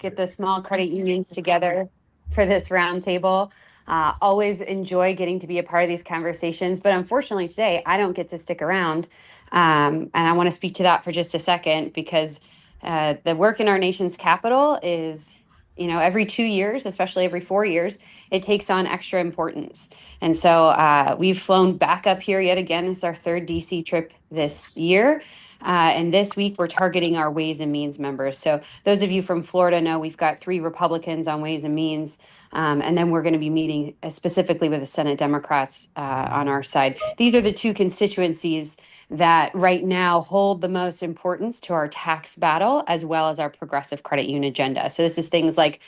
get the small credit unions together for this roundtable. Always enjoy getting to be a part of these conversations, but unfortunately today I don't get to stick around. And I want to speak to that for just a second because the work in our nation's capital is, every 2 years, especially every 4 years, it takes on extra importance. And so we've flown back up here yet again. This is our third DC trip this year. And this week we're targeting our Ways and Means members. So those of you from Florida know we've got 3 Republicans on Ways and Means. And then we're going to be meeting specifically with the Senate Democrats on our side. These are the 2 constituencies that right now hold the most importance to our tax battle as well as our progressive credit union agenda. So this is things like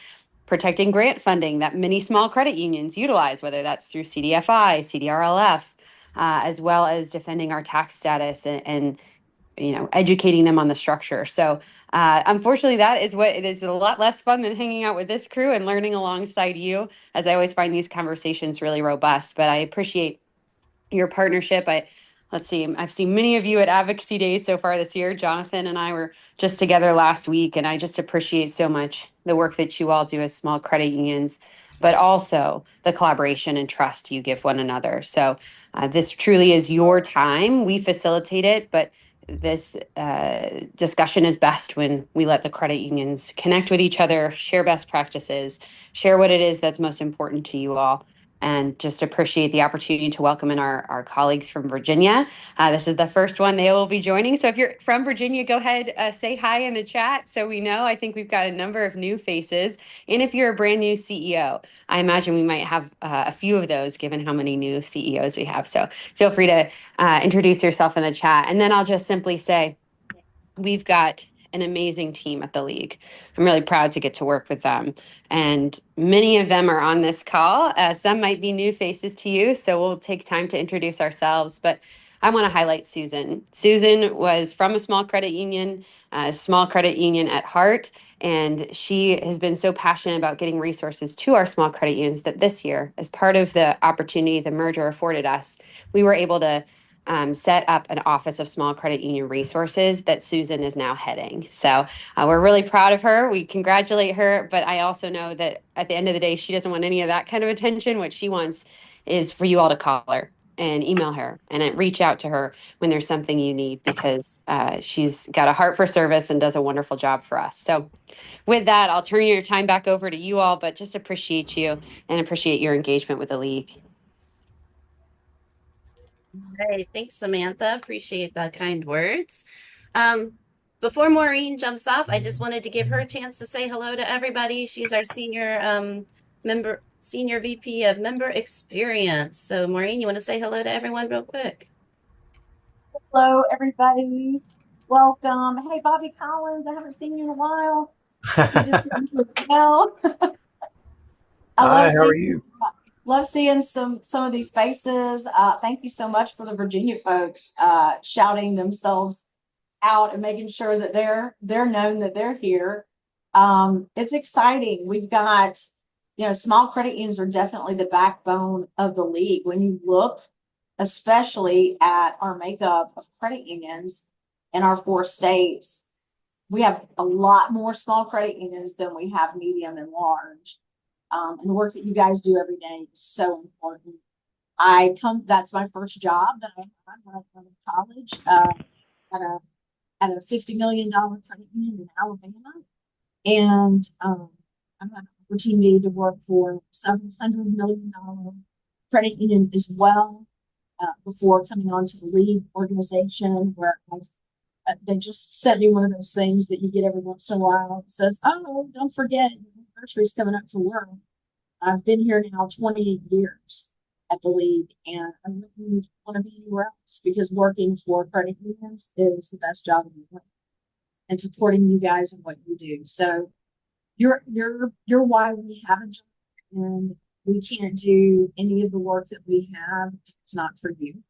protecting grant funding that many small credit unions utilize, whether that's through CDFI, CDRLF, as well as defending our tax status and educating them on the structure. So unfortunately, that is what it is, a lot less fun than hanging out with this crew and learning alongside you, as I always find these conversations really robust. But I appreciate your partnership. Let's see, I've seen many of you at Advocacy Days so far this year. Jonathan and I were just together last week, and I just appreciate so much the work that you all do as small credit unions, but also the collaboration and trust you give one another. So this truly is your time. We facilitate it, but this discussion is best when we let the credit unions connect with each other, share best practices, share what it is that's most important to you all, and just appreciate the opportunity to welcome in our colleagues from Virginia. This is the first one they will be joining. So if you're from Virginia, go ahead, say hi in the chat so we know. I think we've got a number of new faces. And if you're a brand new CEO, I imagine we might have a few of those given how many new CEOs we have. So feel free to introduce yourself in the chat. And then I'll just simply say, we've got an amazing team at the league. I'm really proud to get to work with them. And many of them are on this call. Some might be new faces to you, so we'll take time to introduce ourselves. But I want to highlight Susan. Susan was from a small credit union at heart. And she has been so passionate about getting resources to our small credit unions that this year, as part of the opportunity the merger afforded us, we were able to set up an Office of Small Credit Union Resources that Susan is now heading. So we're really proud of her. We congratulate her, but I also know that at the end of the day, she doesn't want any of that kind of attention. What she wants is for you all to call her and email her and reach out to her when there's something you need, because she's got a heart for service and does a wonderful job for us. So with that, I'll turn your time back over to you all, but just appreciate you and appreciate your engagement with the league. Hey, thanks, Samantha. Appreciate the kind words. Before Maureen jumps off, I just wanted to give her a chance to say hello to everybody. She's our senior VP of member experience. So Maureen, you want to say hello to everyone real quick? Hello, everybody. Welcome. Hey, Bobby Collins, I haven't seen you in a while. Good to see you as well. Hi, how are you? Love seeing some of these faces. Thank you so much for the Virginia folks shouting themselves out and making sure that they're known that they're here. It's exciting. We've got, small credit unions are definitely the backbone of the league. When you look especially at our makeup of credit unions in our 4 states, we have a lot more small credit unions than we have medium and large. And the work that you guys do every day is so important. That's my first job that I had when I went to college at a $50 million credit union in Alabama. And I've had the opportunity to work for several $100 million credit union as well before coming on to the league organization, where they just sent me one of those things that you get every once in a while. It says, "Oh, don't forget, your anniversary's coming up for work." I've been here now 28 years at the league, and I wouldn't want to be anywhere else, because working for credit unions is the best job in the world, and supporting you guys and what you do. So you're why we have a job, and we can't do any of the work that we have if it's not for you.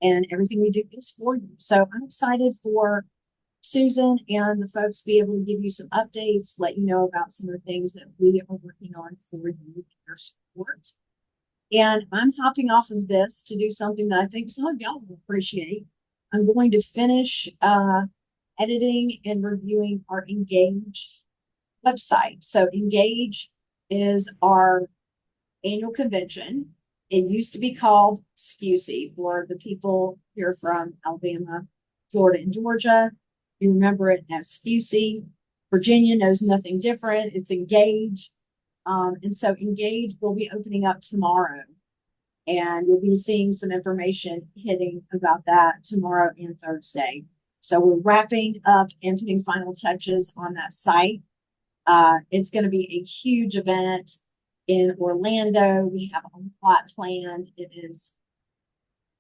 And everything we do is for you. So I'm excited for Susan and the folks be able to give you some updates, let you know about some of the things that we are working on for you and your support. And I'm hopping off of this to do something that I think some of y'all will appreciate. I'm going to finish editing and reviewing our Engage website. So Engage is our annual convention. It used to be called SCUSY for the people here from Alabama, Florida, and Georgia. You remember it as SCUSY. Virginia knows nothing different. It's Engage. And so Engage will be opening up tomorrow. And you'll be seeing some information hitting about that tomorrow and Thursday. So we're wrapping up and putting final touches on that site. It's going to be a huge event in Orlando. We have a lot planned.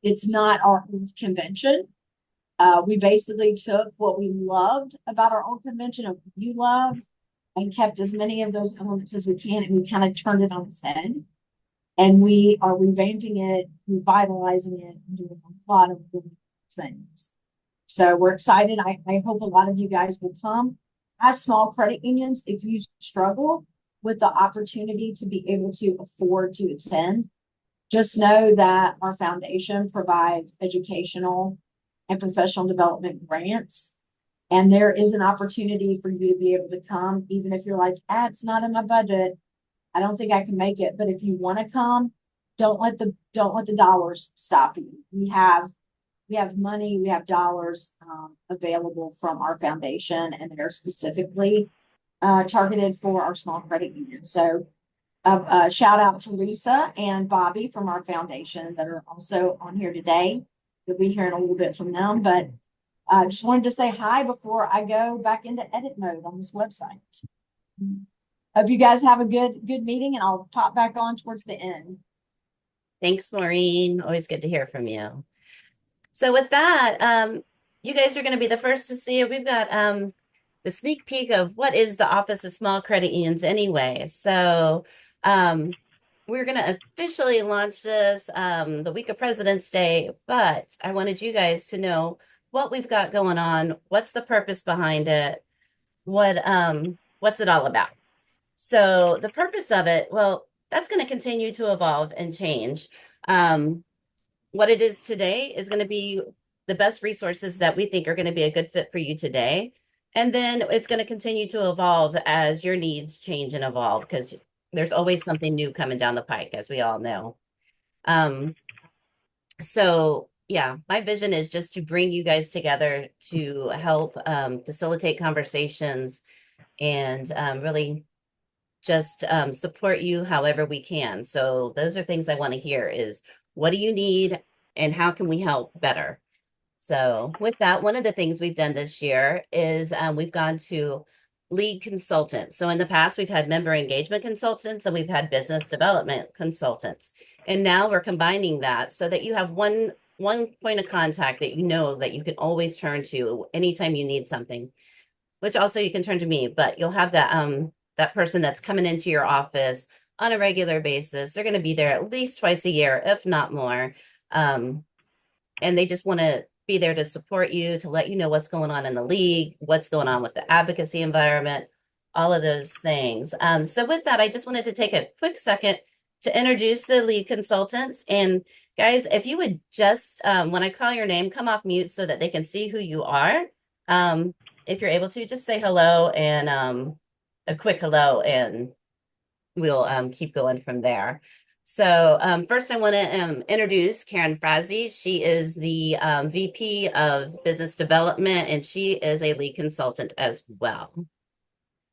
It's not our old convention. We basically took what we loved about our old convention and what you loved and kept as many of those elements as we can, and we kind of turned it on its head. And we are revamping it, revitalizing it, and doing a lot of good things. So we're excited. I hope a lot of you guys will come. As small credit unions, if you struggle with the opportunity to be able to afford to attend, just know that our foundation provides educational and professional development grants. And there is an opportunity for you to be able to come, even if you're like, it's not in my budget. I don't think I can make it. But if you want to come, don't let the dollars stop you. We have money, we have dollars available from our foundation, and they're specifically targeted for our small credit union. So shout out to Lisa and Bobby from our foundation that are also on here today. You'll be hearing a little bit from them, but just wanted to say hi before I go back into edit mode on this website. Hope you guys have a good meeting, and I'll pop back on towards the end. Thanks, Maureen. Always good to hear from you. So with that, you guys are going to be the first to see it. We've got the sneak peek of what is the Office of Small Credit Unions anyway. So we're going to officially launch this the week of President's Day, but I wanted you guys to know what we've got going on, what's the purpose behind it, what's it all about. So the purpose of it, well, that's going to continue to evolve and change. What it is today is going to be the best resources that we think are going to be a good fit for you today. And then it's going to continue to evolve as your needs change and evolve, because there's always something new coming down the pike, as we all know. So yeah, my vision is just to bring you guys together to help facilitate conversations and really just support you however we can. So those are things I want to hear is, what do you need and how can we help better? So with that, one of the things we've done this year is we've gone to lead consultants. So in the past, we've had member engagement consultants and we've had business development consultants. And now we're combining that so that you have one point of contact that you know that you can always turn to anytime you need something, which also you can turn to me, but you'll have that person that's coming into your office on a regular basis. They're going to be there at least twice a year, if not more. And they just want to be there to support you, to let you know what's going on in the league, what's going on with the advocacy environment, all of those things. So with that, I just wanted to take a quick second to introduce the lead consultants. And guys, if you would just, when I call your name, come off mute so that they can see who you are. If you're able to, just say hello and a quick hello, and we'll keep going from there. So first I want to introduce Karen Frazee. She is the VP of Business Development, and she is a lead consultant as well.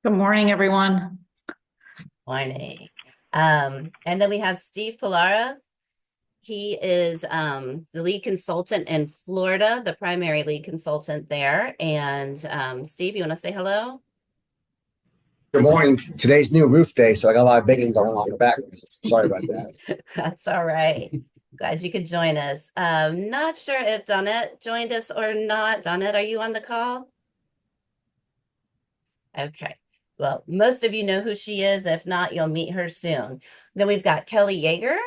Good morning, everyone. Morning. And then we have Steve Pilara. He is the lead consultant in Florida, the primary lead consultant there. And Steve, you want to say hello? Good morning. Today's new roof day, so I got a lot of banging going on in the background. Sorry about that. That's all right. Glad you could join us. Not sure if Donette joined us or not. Donette, are you on the call? Okay. Well, most of you know who she is. If not, you'll meet her soon. Then we've got Kelly Yeager.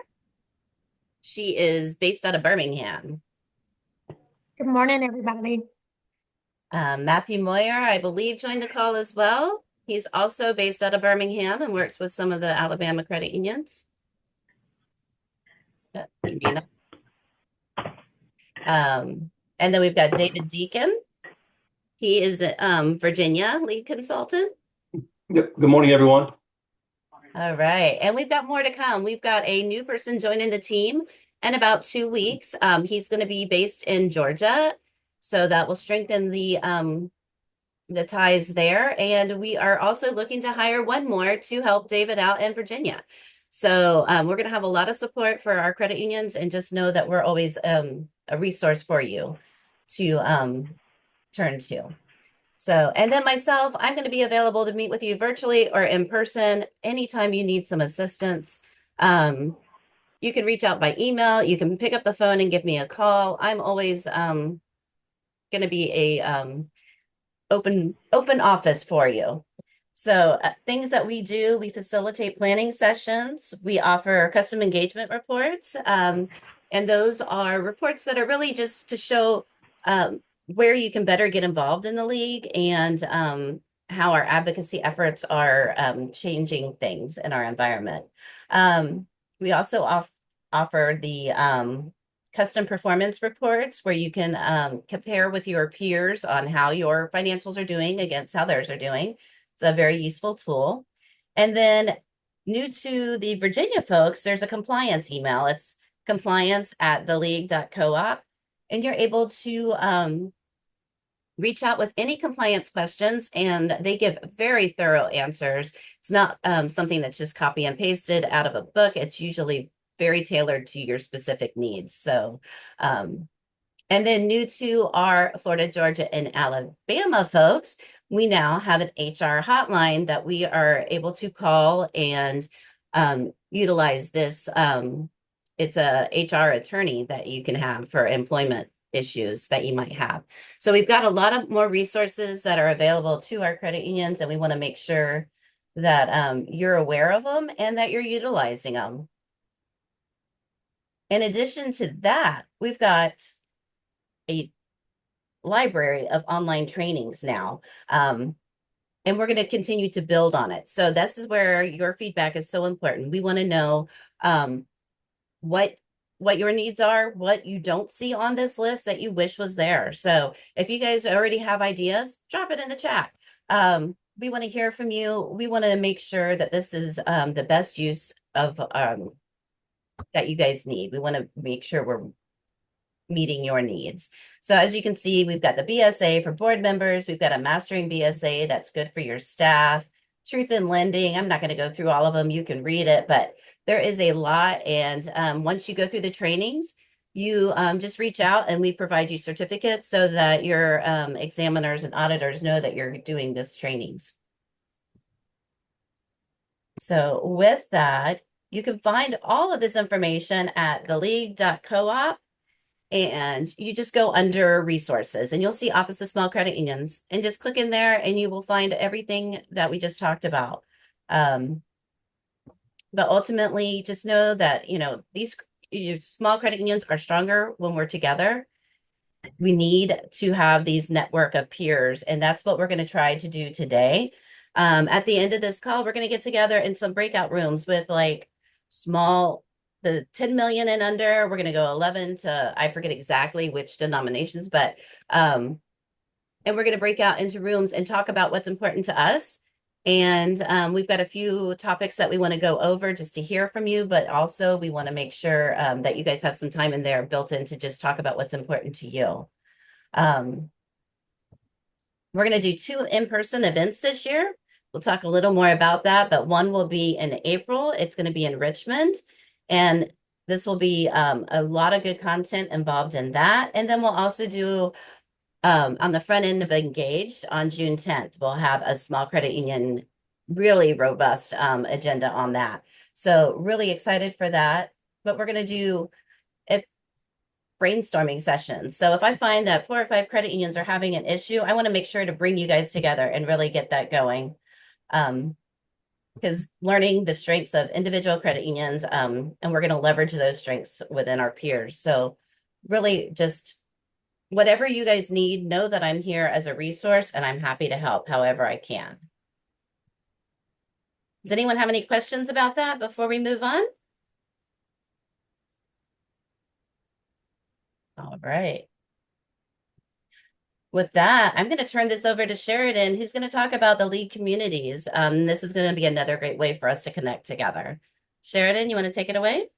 She is based out of Birmingham. Good morning, everybody. Matthew Moyer, I believe, joined the call as well. He's also based out of Birmingham and works with some of the Alabama credit unions. And then we've got David Deacon. He is Virginia lead consultant. Good morning, everyone. All right. And we've got more to come. We've got a new person joining the team in about 2 weeks. He's going to be based in Georgia. So that will strengthen the ties there. And we are also looking to hire one more to help David out in Virginia. So we're going to have a lot of support for our credit unions, and just know that we're always a resource for you to turn to. So, and then myself, I'm going to be available to meet with you virtually or in person anytime you need some assistance. You can reach out by email. You can pick up the phone and give me a call. I'm always going to be a open office for you. So things that we do, we facilitate planning sessions. We offer custom engagement reports. And those are reports that are really just to show where you can better get involved in the league, and how our advocacy efforts are changing things in our environment. We also offer the custom performance reports, where you can compare with your peers on how your financials are doing against how theirs are doing. It's a very useful tool. And then, new to the Virginia folks, there's a compliance email. It's compliance@theleague.coop. And you're able to reach out with any compliance questions, and they give very thorough answers. It's not something that's just copy and pasted out of a book. It's usually very tailored to your specific needs. So, and then, new to our Florida, Georgia, and Alabama folks, we now have an HR hotline that we are able to call and utilize this. It's a HR attorney that you can have for employment issues that you might have. So we've got a lot of more resources that are available to our credit unions, and we want to make sure that you're aware of them and that you're utilizing them. In addition to that, we've got a library of online trainings now. And we're going to continue to build on it. So this is where your feedback is so important. We want to know what your needs are, what you don't see on this list that you wish was there. So if you guys already have ideas, drop it in the chat. We want to hear from you. We want to make sure that this is the best use of that you guys need. We want to make sure we're meeting your needs. So as you can see, we've got the BSA for board members. We've got a mastering BSA that's good for your staff. Truth in lending. I'm not going to go through all of them. You can read it, but there is a lot. And once you go through the trainings, you just reach out and we provide you certificates so that your examiners and auditors know that you're doing this trainings. So with that, you can find all of this information at theleague.coop. And you just go under resources and you'll see Office of Small Credit Unions, and just click in there and you will find everything that we just talked about. But ultimately, just know that, these small credit unions are stronger when we're together. We need to have these network of peers, and that's what we're going to try to do today. At the end of this call, we're going to get together in some breakout rooms with the 10 million and under. We're going to go 11 to, I forget exactly which denominations, but, and we're going to break out into rooms and talk about what's important to us. And we've got a few topics that we want to go over just to hear from you, but also we want to make sure that you guys have some time in there built in to just talk about what's important to you. We're going to do 2 in-person events this year. We'll talk a little more about that, but one will be in April. It's going to be in Richmond. And this will be a lot of good content involved in that. And then we'll also do on the front end of Engaged on June 10th, we'll have a small credit union, really robust agenda on that. So really excited for that. But we're going to do brainstorming sessions. So if I find that 4 or 5 credit unions are having an issue, I want to make sure to bring you guys together and really get that going. Because learning the strengths of individual credit unions, and we're going to leverage those strengths within our peers. So really just whatever you guys need, know that I'm here as a resource and I'm happy to help however I can. Does anyone have any questions about that before we move on? All right. with that, I'm going to turn this over to Sheridan, who's going to talk about the league communities. This is going to be another great way for us to connect together. Sheridan, you want to take it away?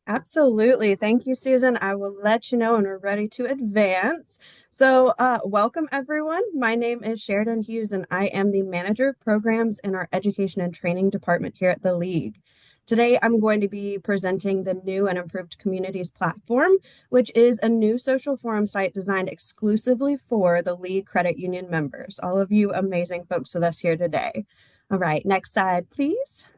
Absolutely. Thank you, Susan. I will let you know when we're ready to advance. Welcome everyone. My name is Sheridan Hughes, and I am the Manager of Programs in our Education and Training Department here at the League. Today, I'm going to be presenting the new and improved Communities platform, which is a new social forum site designed exclusively for the League Credit Union members, all of you amazing folks with us here today. All right, next slide, please.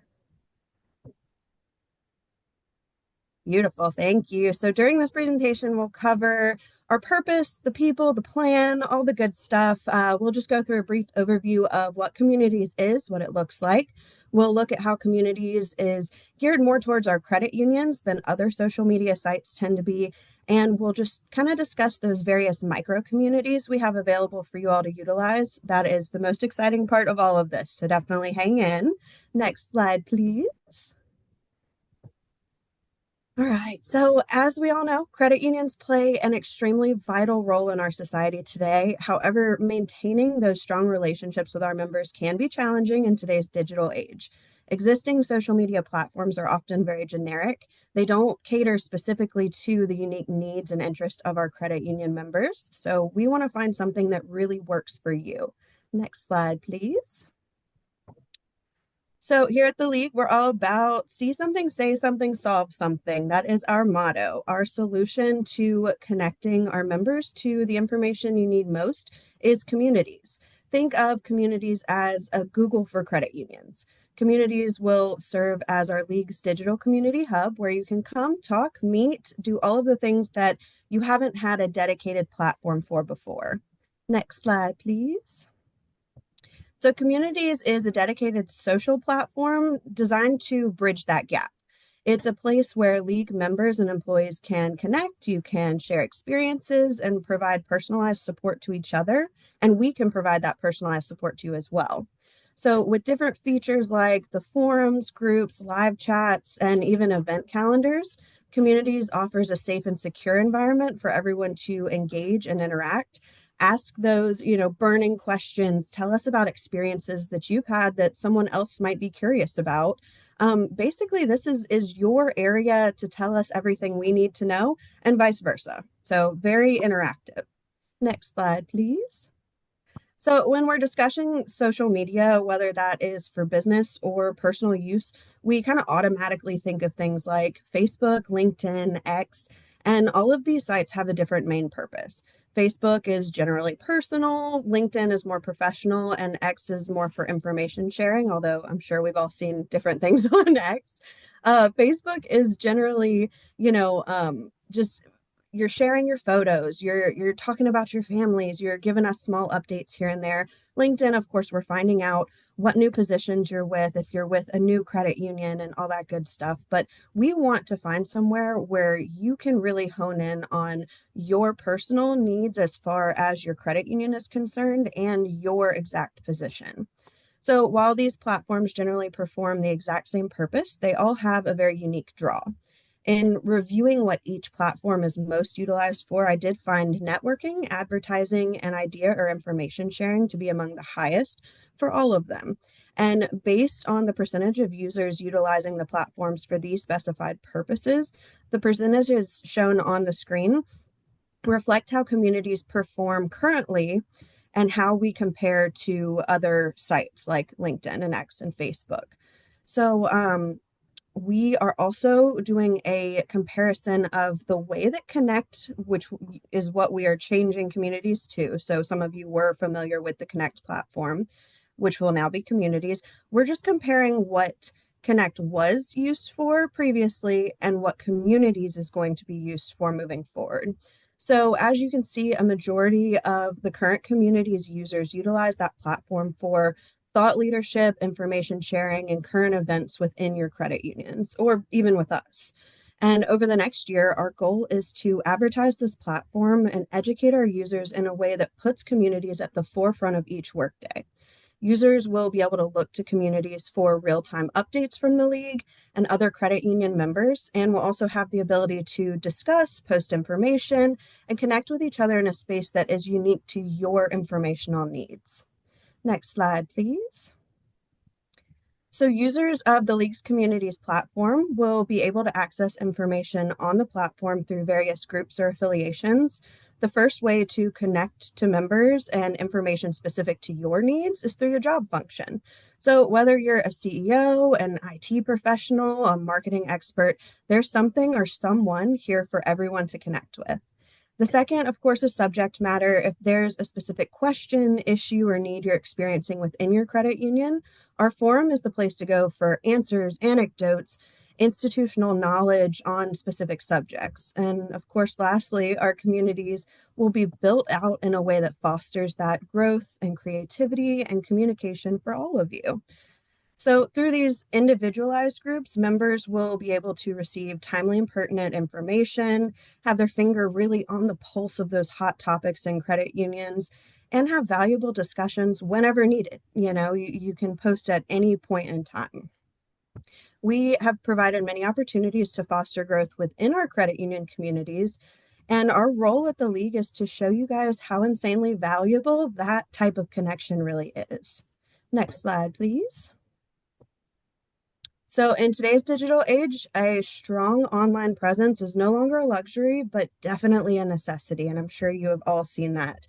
Beautiful, thank you. So during this presentation, we'll cover our purpose, the people, the plan, all the good stuff. We'll just go through a brief overview of what Communities is, what it looks like. We'll look at how Communities is geared more towards our credit unions than other social media sites tend to be. And we'll just kind of discuss those various micro communities we have available for you all to utilize. That is the most exciting part of all of this. So definitely hang in. Next slide, please. All right, so as we all know, credit unions play an extremely vital role in our society today. However, maintaining those strong relationships with our members can be challenging in today's digital age. Existing social media platforms are often very generic. They don't cater specifically to the unique needs and interests of our credit union members. So we want to find something that really works for you. Next slide, please. So here at the League, we're all about see something, say something, solve something. That is our motto. Our solution to connecting our members to the information you need most is Communities. Think of Communities as a Google for credit unions. Communities will serve as our League's digital community hub where you can come, talk, meet, do all of the things that you haven't had a dedicated platform for before. Next slide, please. So Communities is a dedicated social platform designed to bridge that gap. It's a place where League members and employees can connect, you can share experiences and provide personalized support to each other, and we can provide that personalized support to you as well. So with different features like the forums, groups, live chats, and even event calendars, Communities offers a safe and secure environment for everyone to engage and interact. Ask those, burning questions. Tell us about experiences that you've had that someone else might be curious about. Basically, this is your area to tell us everything we need to know and vice versa. So very interactive. Next slide, please. So when we're discussing social media, whether that is for business or personal use, we kind of automatically think of things like Facebook, LinkedIn, X, and all of these sites have a different main purpose. Facebook is generally personal, LinkedIn is more professional, and X is more for information sharing, although I'm sure we've all seen different things on X. Facebook is generally, just you're sharing your photos, you're talking about your families, you're giving us small updates here and there. LinkedIn, of course, we're finding out what new positions you're with, if you're with a new credit union and all that good stuff. But we want to find somewhere where you can really hone in on your personal needs as far as your credit union is concerned and your exact position. So while these platforms generally perform the exact same purpose, they all have a very unique draw. In reviewing what each platform is most utilized for, I did find networking, advertising, and idea or information sharing to be among the highest for all of them. And based on the percentage of users utilizing the platforms for these specified purposes, the percentages shown on the screen reflect how Communities perform currently and how we compare to other sites like LinkedIn and X and Facebook. So, we are also doing a comparison of the way that Connect, which is what we are changing Communities to. So some of you were familiar with the Connect platform, which will now be Communities. We're just comparing what Connect was used for previously and what Communities is going to be used for moving forward. So as you can see, a majority of the current Communities users utilize that platform for thought leadership, information sharing, and current events within your credit unions, or even with us. And over the next year, our goal is to advertise this platform and educate our users in a way that puts Communities at the forefront of each workday. Users will be able to look to communities for real-time updates from the league and other credit union members, and will also have the ability to discuss, post information, and connect with each other in a space that is unique to your informational needs. Next slide, please. So users of the League's Communities platform will be able to access information on the platform through various groups or affiliations. The first way to connect to members and information specific to your needs is through your job function. So whether you're a CEO, an IT professional, a marketing expert, there's something or someone here for everyone to connect with. The second, of course, is subject matter. If there's a specific question, issue, or need you're experiencing within your credit union, our forum is the place to go for answers, anecdotes, institutional knowledge on specific subjects. And of course, lastly, our communities will be built out in a way that fosters that growth and creativity and communication for all of you. So through these individualized groups, members will be able to receive timely and pertinent information, have their finger really on the pulse of those hot topics in credit unions, and have valuable discussions whenever needed. You can post at any point in time. We have provided many opportunities to foster growth within our credit union communities, and our role at the League is to show you guys how insanely valuable that type of connection really is. Next slide, please. So in today's digital age, a strong online presence is no longer a luxury, but definitely a necessity. And I'm sure you have all seen that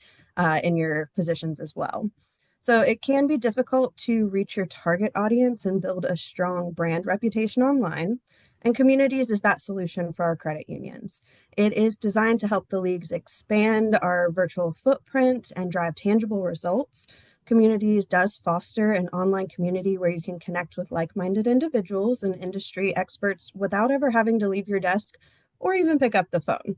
in your positions as well. So it can be difficult to reach your target audience and build a strong brand reputation online. And Communities is that solution for our credit unions. It is designed to help the leagues expand our virtual footprint and drive tangible results. Communities does foster an online community where you can connect with like-minded individuals and industry experts without ever having to leave your desk or even pick up the phone.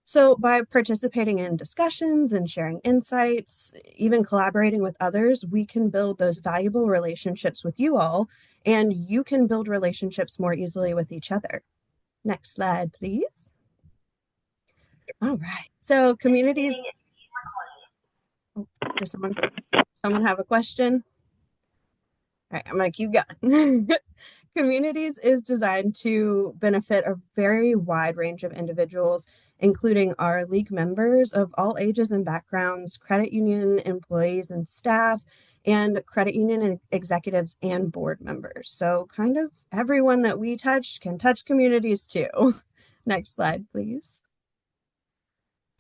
So by participating in discussions and sharing insights, even collaborating with others, we can build those valuable relationships with you all, and you can build relationships more easily with each other. Next slide, please. All right, so Communities. Oh, does someone have a question? All right, I'm gonna keep going. Communities is designed to benefit a very wide range of individuals, including our league members of all ages and backgrounds, credit union employees and staff, and credit union executives and board members. So kind of everyone that we touch can touch Communities too. Next slide, please.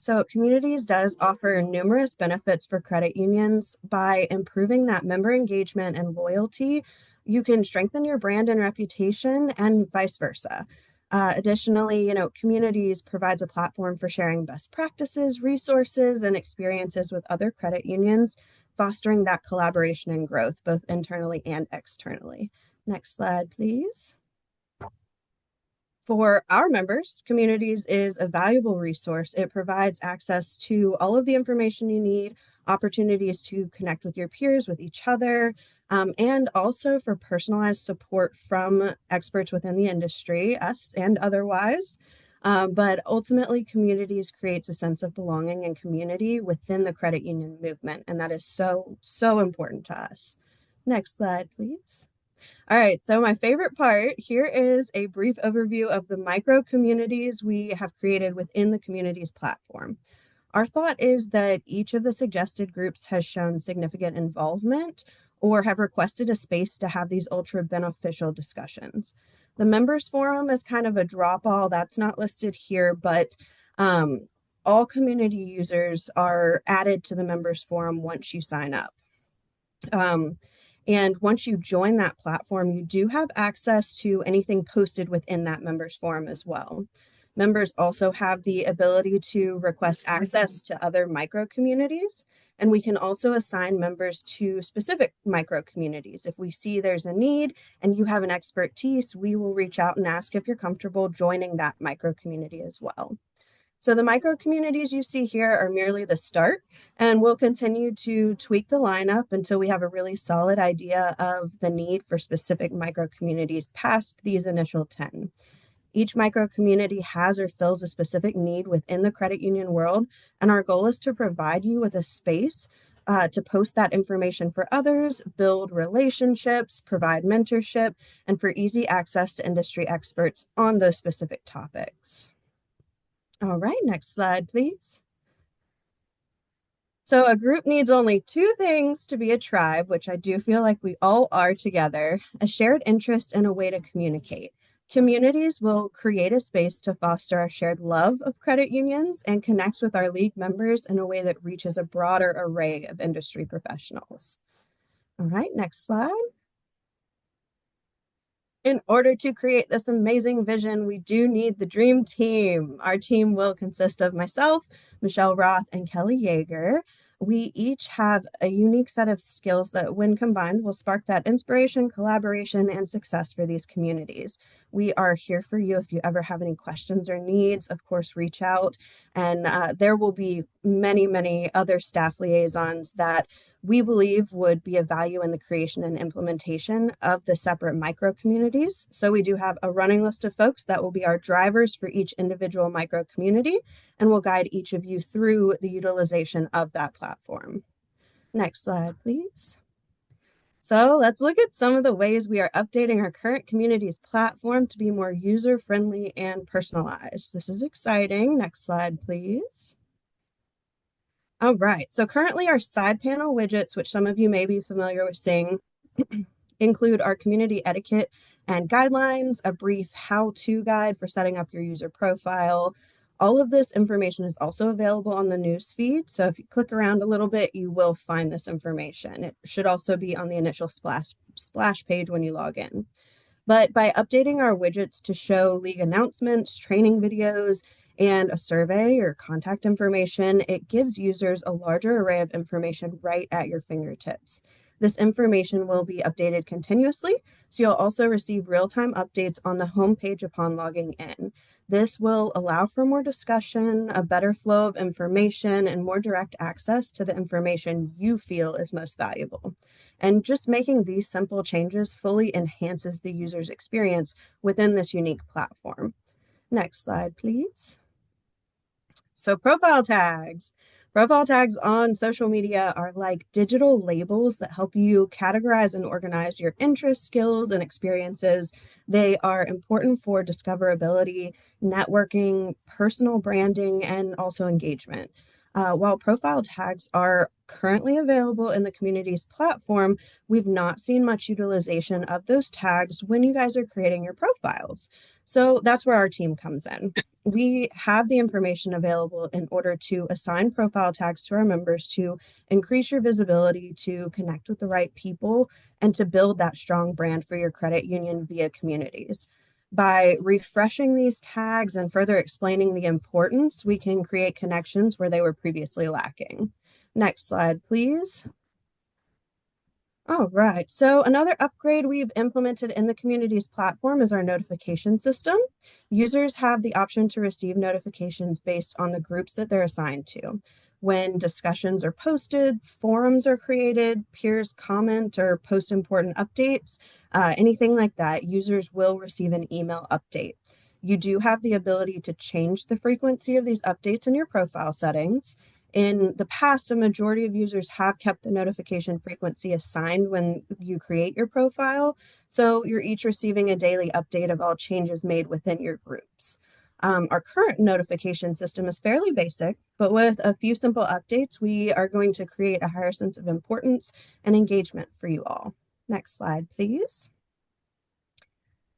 So Communities does offer numerous benefits for credit unions. By improving that member engagement and loyalty, you can strengthen your brand and reputation, and vice versa. Additionally, Communities provides a platform for sharing best practices, resources, and experiences with other credit unions, fostering that collaboration and growth, both internally and externally. Next slide, please. For our members, Communities is a valuable resource. It provides access to all of the information you need, opportunities to connect with your peers, with each other, and also for personalized support from experts within the industry, us and otherwise. But ultimately, Communities creates a sense of belonging and community within the credit union movement, and that is so, so important to us. Next slide, please. All right, so my favorite part here is a brief overview of the micro communities we have created within the Communities platform. Our thought is that each of the suggested groups has shown significant involvement or have requested a space to have these ultra beneficial discussions. The members forum is kind of a drop all that's not listed here, but all community users are added to the members forum once you sign up. And once you join that platform, you do have access to anything posted within that members forum as well. Members also have the ability to request access to other micro communities, and we can also assign members to specific micro communities. If we see there's a need and you have an expertise, we will reach out and ask if you're comfortable joining that micro community as well. So the micro communities you see here are merely the start, and we'll continue to tweak the lineup until we have a really solid idea of the need for specific micro communities past these initial 10. Each micro community has or fills a specific need within the credit union world, and our goal is to provide you with a space to post that information for others, build relationships, provide mentorship, and for easy access to industry experts on those specific topics. All right, next slide, please. So a group needs only two things to be a tribe, which I do feel like we all are together: a shared interest and a way to communicate. Communities will create a space to foster our shared love of credit unions and connect with our league members in a way that reaches a broader array of industry professionals. All right, next slide. In order to create this amazing vision, we do need the dream team. Our team will consist of myself, Michelle Roth, and Kelly Yeager. We each have a unique set of skills that, when combined, will spark that inspiration, collaboration, and success for these communities. We are here for you if you ever have any questions or needs. Of course, reach out. And there will be many, many other staff liaisons that we believe would be of value in the creation and implementation of the separate micro communities. So we do have a running list of folks that will be our drivers for each individual micro community, and will guide each of you through the utilization of that platform. Next slide, please. So let's look at some of the ways we are updating our current community's platform to be more user-friendly and personalized. This is exciting. Next slide, please. All right, so currently our side panel widgets, which some of you may be familiar with seeing, include our community etiquette and guidelines, a brief how-to guide for setting up your user profile. All of this information is also available on the news feed, so if you click around a little bit, you will find this information. It should also be on the initial splash page when you log in. But by updating our widgets to show league announcements, training videos, and a survey or contact information, it gives users a larger array of information right at your fingertips. This information will be updated continuously, so you'll also receive real-time updates on the homepage upon logging in. This will allow for more discussion, a better flow of information, and more direct access to the information you feel is most valuable. And just making these simple changes fully enhances the user's experience within this unique platform. Next slide, please. So profile tags. Profile tags on social media are like digital labels that help you categorize and organize your interests, skills, and experiences. They are important for discoverability, networking, personal branding, and also engagement. While profile tags are currently available in the community's platform, we've not seen much utilization of those tags when you guys are creating your profiles. So that's where our team comes in. We have the information available in order to assign profile tags to our members to increase your visibility, to connect with the right people, and to build that strong brand for your credit union via communities. By refreshing these tags and further explaining the importance, we can create connections where they were previously lacking. Next slide, please. All right, so another upgrade we've implemented in the community's platform is our notification system. Users have the option to receive notifications based on the groups that they're assigned to. When discussions are posted, forums are created, peers comment or post important updates, anything like that, users will receive an email update. You do have the ability to change the frequency of these updates in your profile settings. In the past, a majority of users have kept the notification frequency assigned when you create your profile, so you're each receiving a daily update of all changes made within your groups. Our current notification system is fairly basic, but with a few simple updates, we are going to create a higher sense of importance and engagement for you all. Next slide, please.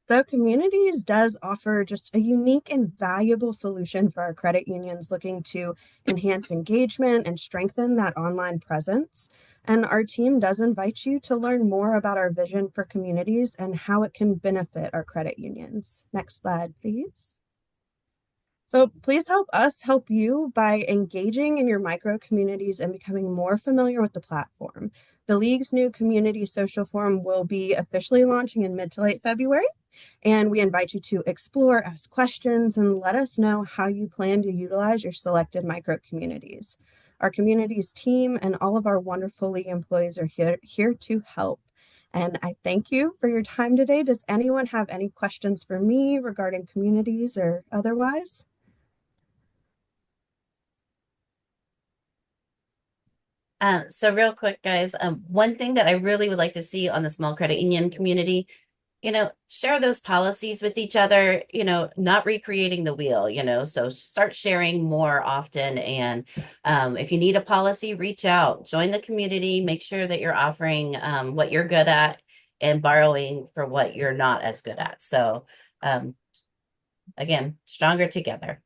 So Communities does offer just a unique and valuable solution for our credit unions looking to enhance engagement and strengthen that online presence. And our team does invite you to learn more about our vision for communities and how it can benefit our credit unions. Next slide, please. So please help us help you by engaging in your micro communities and becoming more familiar with the platform. The League's new community social forum will be officially launching in mid to late February, and we invite you to explore, ask questions, and let us know how you plan to utilize your selected micro communities. Our communities team and all of our wonderful League employees are here to help. And I thank you for your time today. Does anyone have any questions for me regarding communities or otherwise? So real quick, guys, one thing that I really would like to see on the small credit union community, share those policies with each other, not recreating the wheel, so start sharing more often. And if you need a policy, reach out, join the community, make sure that you're offering what you're good at and borrowing for what you're not as good at. So again, stronger together.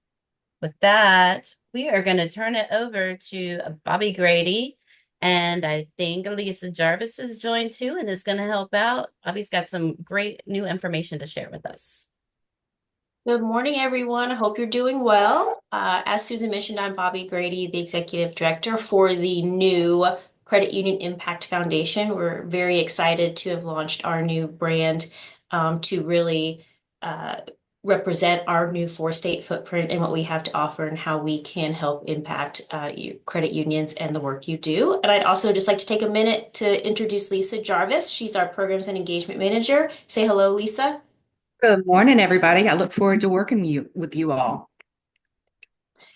With that, we are going to turn it over to Bobby Grady. And I think Lisa Jarvis has joined too and is going to help out. Bobby's got some great new information to share with us. Good morning, everyone. I hope you're doing well. As Susan mentioned, I'm Bobby Grady, the Executive Director for the new Credit Union Impact Foundation. We're very excited to have launched our new brand to really represent our new 4-state footprint and what we have to offer and how we can help impact credit unions and the work you do. And I'd also just like to take a minute to introduce Lisa Jarvis. She's our Programs and Engagement Manager. Say hello, Lisa. Good morning, everybody. I look forward to working with you all.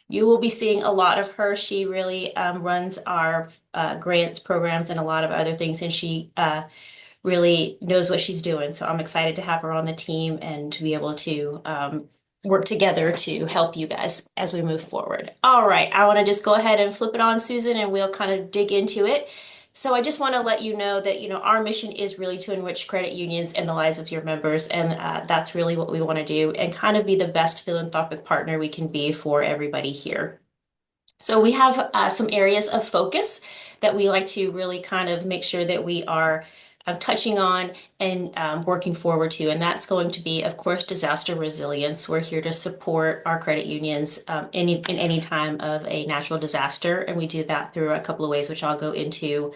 You will be seeing a lot of her. She really runs our grants programs and a lot of other things, and she really knows what she's doing. So I'm excited to have her on the team and to be able to work together to help you guys as we move forward. All right, I want to just go ahead and flip it on, Susan, and we'll kind of dig into it. So I just want to let you know that, our mission is really to enrich credit unions and the lives of your members. And that's really what we want to do and kind of be the best philanthropic partner we can be for everybody here. So we have some areas of focus that we like to really kind of make sure that we are touching on and working forward to. And that's going to be, of course, disaster resilience. We're here to support our credit unions in any time of a natural disaster. And we do that through a couple of ways, which I'll go into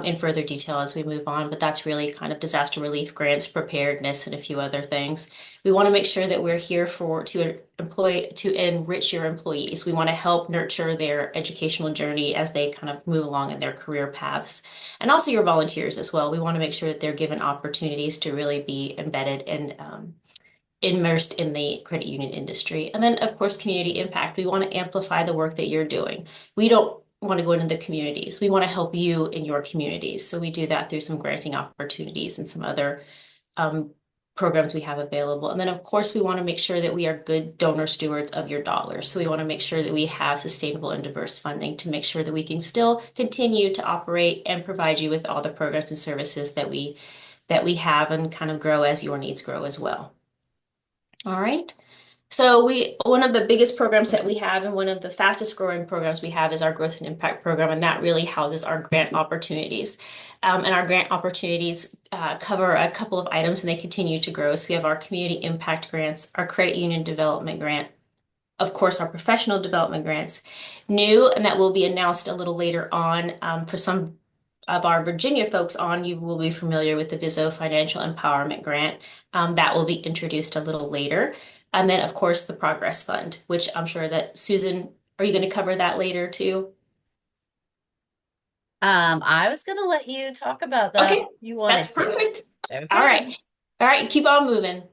in further detail as we move on. But that's really kind of disaster relief grants, preparedness, and a few other things. We want to make sure that we're here to enrich your employees. We want to help nurture their educational journey as they kind of move along in their career paths. And also your volunteers as well. We want to make sure that they're given opportunities to really be embedded and immersed in the credit union industry. And then, of course, community impact. We want to amplify the work that you're doing. We don't want to go into the communities. We want to help you in your communities. So we do that through some granting opportunities and some other programs we have available. And then, of course, we want to make sure that we are good donor stewards of your dollars. So we want to make sure that we have sustainable and diverse funding to make sure that we can still continue to operate and provide you with all the programs and services that we have and kind of grow as your needs grow as well. All right. So one of the biggest programs that we have and one of the fastest growing programs we have is our Growth and Impact program, and that really houses our grant opportunities. And our grant opportunities cover a couple of items, and they continue to grow. So we have our community impact grants, our credit union development grant, of course, our professional development grants, new, and that will be announced a little later on. For some of our Virginia folks on, you will be familiar with the VIZO Financial Empowerment Grant. That will be introduced a little later. And then, of course, the Progress Fund, which I'm sure that Susan, are you going to cover that later too? I was going to let you talk about that. Okay, You wanted that's perfect. Okay. All right, keep on moving.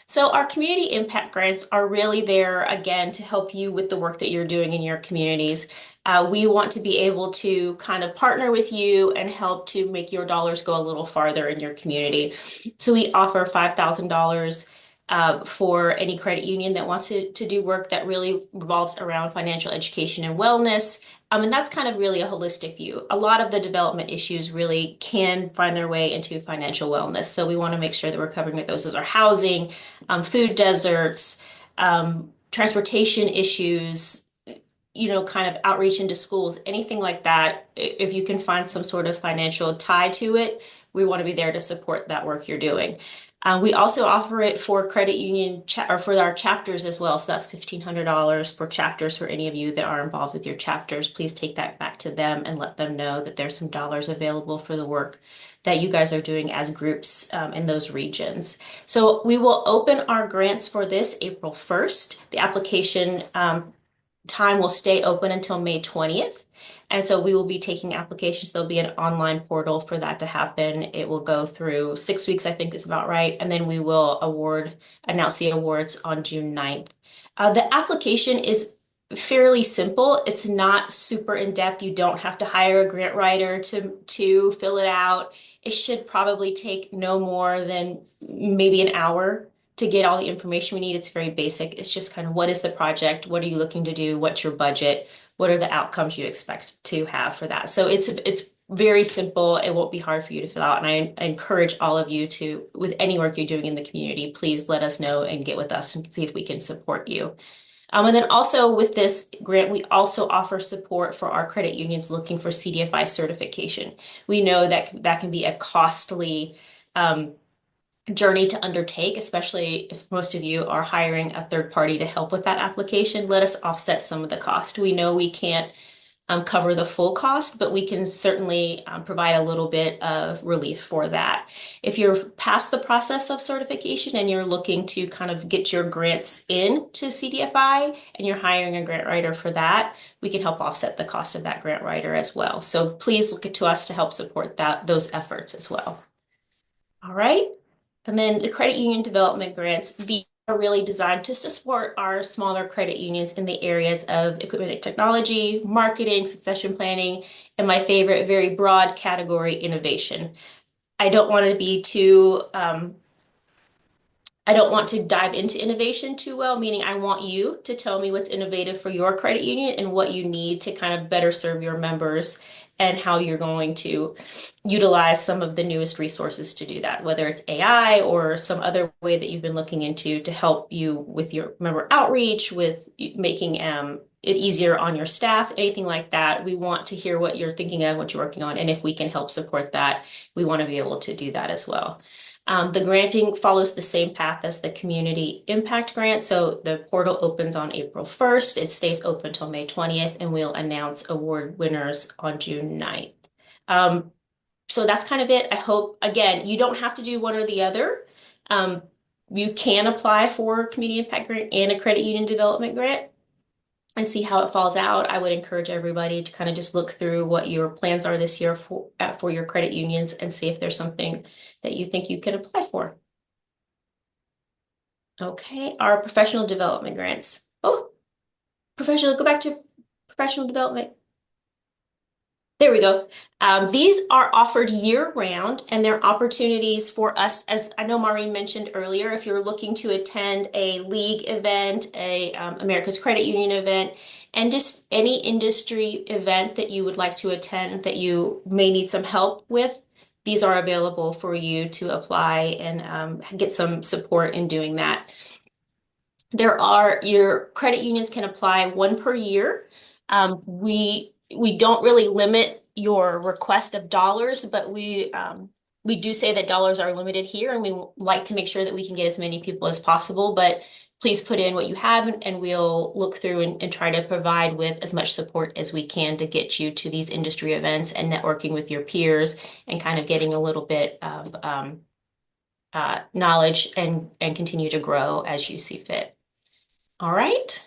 So our community impact grants are really there, again, to help you with the work that you're doing in your communities. We want to be able to kind of partner with you and help to make your dollars go a little farther in your community. So we offer $5,000 for any credit union that wants to do work that really revolves around financial education and wellness. And that's kind of really a holistic view. A lot of the development issues really can find their way into financial wellness. So we want to make sure that we're covering those. Those are housing, food deserts, transportation issues, kind of outreach into schools, anything like that. If you can find some sort of financial tie to it, we want to be there to support that work you're doing. We also offer it for credit union or for our chapters as well. So that's $1,500 for chapters. For any of you that are involved with your chapters, please take that back to them and let them know that there's some dollars available for the work that you guys are doing as groups in those regions. So we will open our grants for this April 1st. The application time will stay open until May 20th. And so we will be taking applications. There'll be an online portal for that to happen. It will go through 6 weeks, I think is about right. And then we will announce the awards on June 9th. The application is fairly simple. It's not super in-depth. You don't have to hire a grant writer to fill it out. It should probably take no more than maybe an hour to get all the information we need. It's very basic. It's just kind of, what is the project? What are you looking to do? What's your budget? What are the outcomes you expect to have for that? So it's very simple. It won't be hard for you to fill out. And I encourage all of you to, with any work you're doing in the community, please let us know and get with us and see if we can support you. And then also with this grant, we also offer support for our credit unions looking for CDFI certification. We know that that can be a costly journey to undertake, especially if most of you are hiring a third party to help with that application. Let us offset some of the cost. We know we can't cover the full cost, but we can certainly provide a little bit of relief for that. If you're past the process of certification and you're looking to kind of get your grants in to CDFI and you're hiring a grant writer for that, we can help offset the cost of that grant writer as well. So please look to us to help support those efforts as well. All right. And then the credit union development grants, are really designed just to support our smaller credit unions in the areas of equipment and technology, marketing, succession planning, and my favorite, very broad category, innovation. I don't want to be too, I don't want to dive into innovation too well, meaning I want you to tell me what's innovative for your credit union and what you need to kind of better serve your members and how you're going to utilize some of the newest resources to do that, whether it's AI or some other way that you've been looking into to help you with your member outreach, with making it easier on your staff, anything like that. We want to hear what you're thinking of, what you're working on, and if we can help support that, we want to be able to do that as well. The granting follows the same path as the community impact grant. So the portal opens on April 1st. It stays open till May 20th, and we'll announce award winners on June 9th. So that's kind of it. I hope, again, you don't have to do one or the other. You can apply for a community impact grant and a credit union development grant and see how it falls out. I would encourage everybody to kind of just look through what your plans are this year for your credit unions and see if there's something that you think you can apply for. Okay, our professional development grants. Oh, go back to professional development. There we go. These are offered year-round, and they're opportunities for us, as I know Maureen mentioned earlier, if you're looking to attend a league event, a America's Credit Union event, and just any industry event that you would like to attend that you may need some help with, these are available for you to apply and get some support in doing that. Your credit unions can apply one per year. We don't really limit your request of dollars, but we do say that dollars are limited here, and we like to make sure that we can get as many people as possible. But please put in what you have, and we'll look through and try to provide with as much support as we can to get you to these industry events and networking with your peers and kind of getting a little bit of knowledge and continue to grow as you see fit. All right.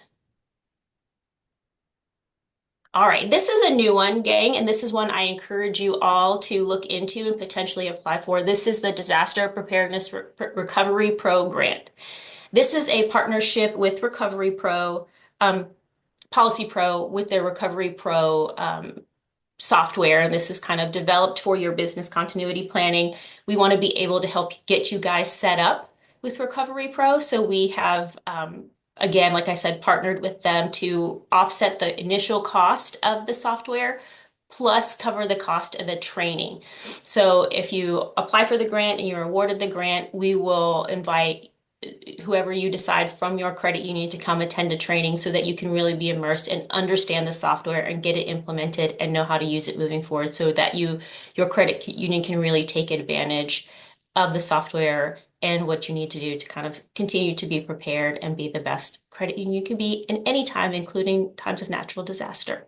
All right, this is a new one, gang, and this is one I encourage you all to look into and potentially apply for. This is the Disaster Preparedness Recovery Pro grant. This is a partnership with Recovery Pro, Policy Pro, with their Recovery Pro software, and this is kind of developed for your business continuity planning. We want to be able to help get you guys set up with Recovery Pro, so we have again, like I said, partnered with them to offset the initial cost of the software, plus cover the cost of the training. So if you apply for the grant and you're awarded the grant, we will invite whoever you decide from your credit union to come attend a training so that you can really be immersed and understand the software and get it implemented and know how to use it moving forward, so that your credit union can really take advantage of the software and what you need to do to kind of continue to be prepared and be the best credit union you can be in any time, including times of natural disaster.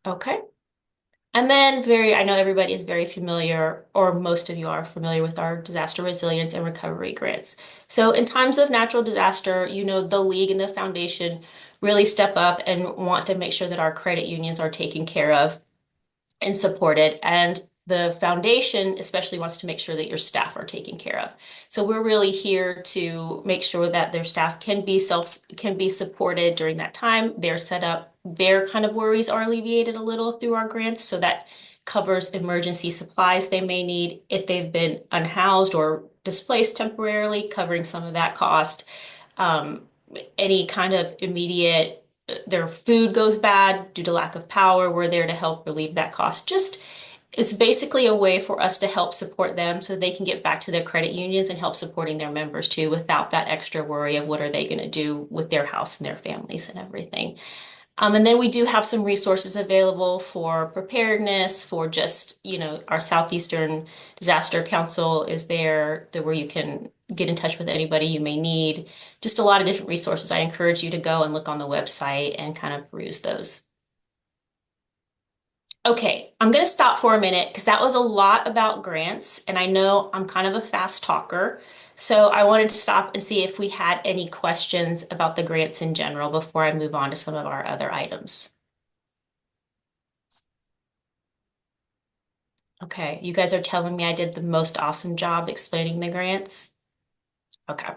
Okay. And then I know everybody is very familiar, or most of you are familiar with our disaster resilience and recovery grants. So in times of natural disaster, the league and the foundation really step up and want to make sure that our credit unions are taken care of and supported. And the foundation especially wants to make sure that your staff are taken care of. So we're really here to make sure that their staff can be supported during that time. They're set up, their kind of worries are alleviated a little through our grants, so that covers emergency supplies they may need if they've been unhoused or displaced temporarily, covering some of that cost. Any kind of immediate, their food goes bad due to lack of power, we're there to help relieve that cost. Just it's basically a way for us to help support them so they can get back to their credit unions and help supporting their members too, without that extra worry of what are they going to do with their house and their families and everything. And then we do have some resources available for preparedness, for just, our Southeastern Disaster Council is there where you can get in touch with anybody you may need. Just a lot of different resources. I encourage you to go and look on the website and kind of peruse those. Okay, I'm going to stop for a minute because that was a lot about grants, and I know I'm kind of a fast talker. So I wanted to stop and see if we had any questions about the grants in general before I move on to some of our other items. Okay, you guys are telling me I did the most awesome job explaining the grants. Okay.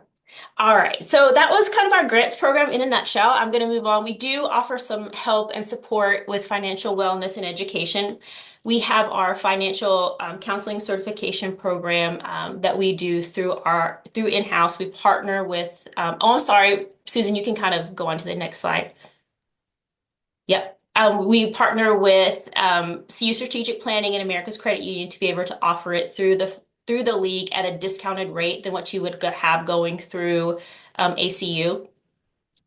All right, so that was kind of our grants program in a nutshell. I'm going to move on. We do offer some help and support with financial wellness and education. We have our financial counseling certification program that we do through in-house. We partner with, oh, I'm sorry, Susan, you can kind of go on to the next slide. Yep. We partner with CU Strategic Planning and America's Credit Union to be able to offer it through the league at a discounted rate than what you would have going through ACU.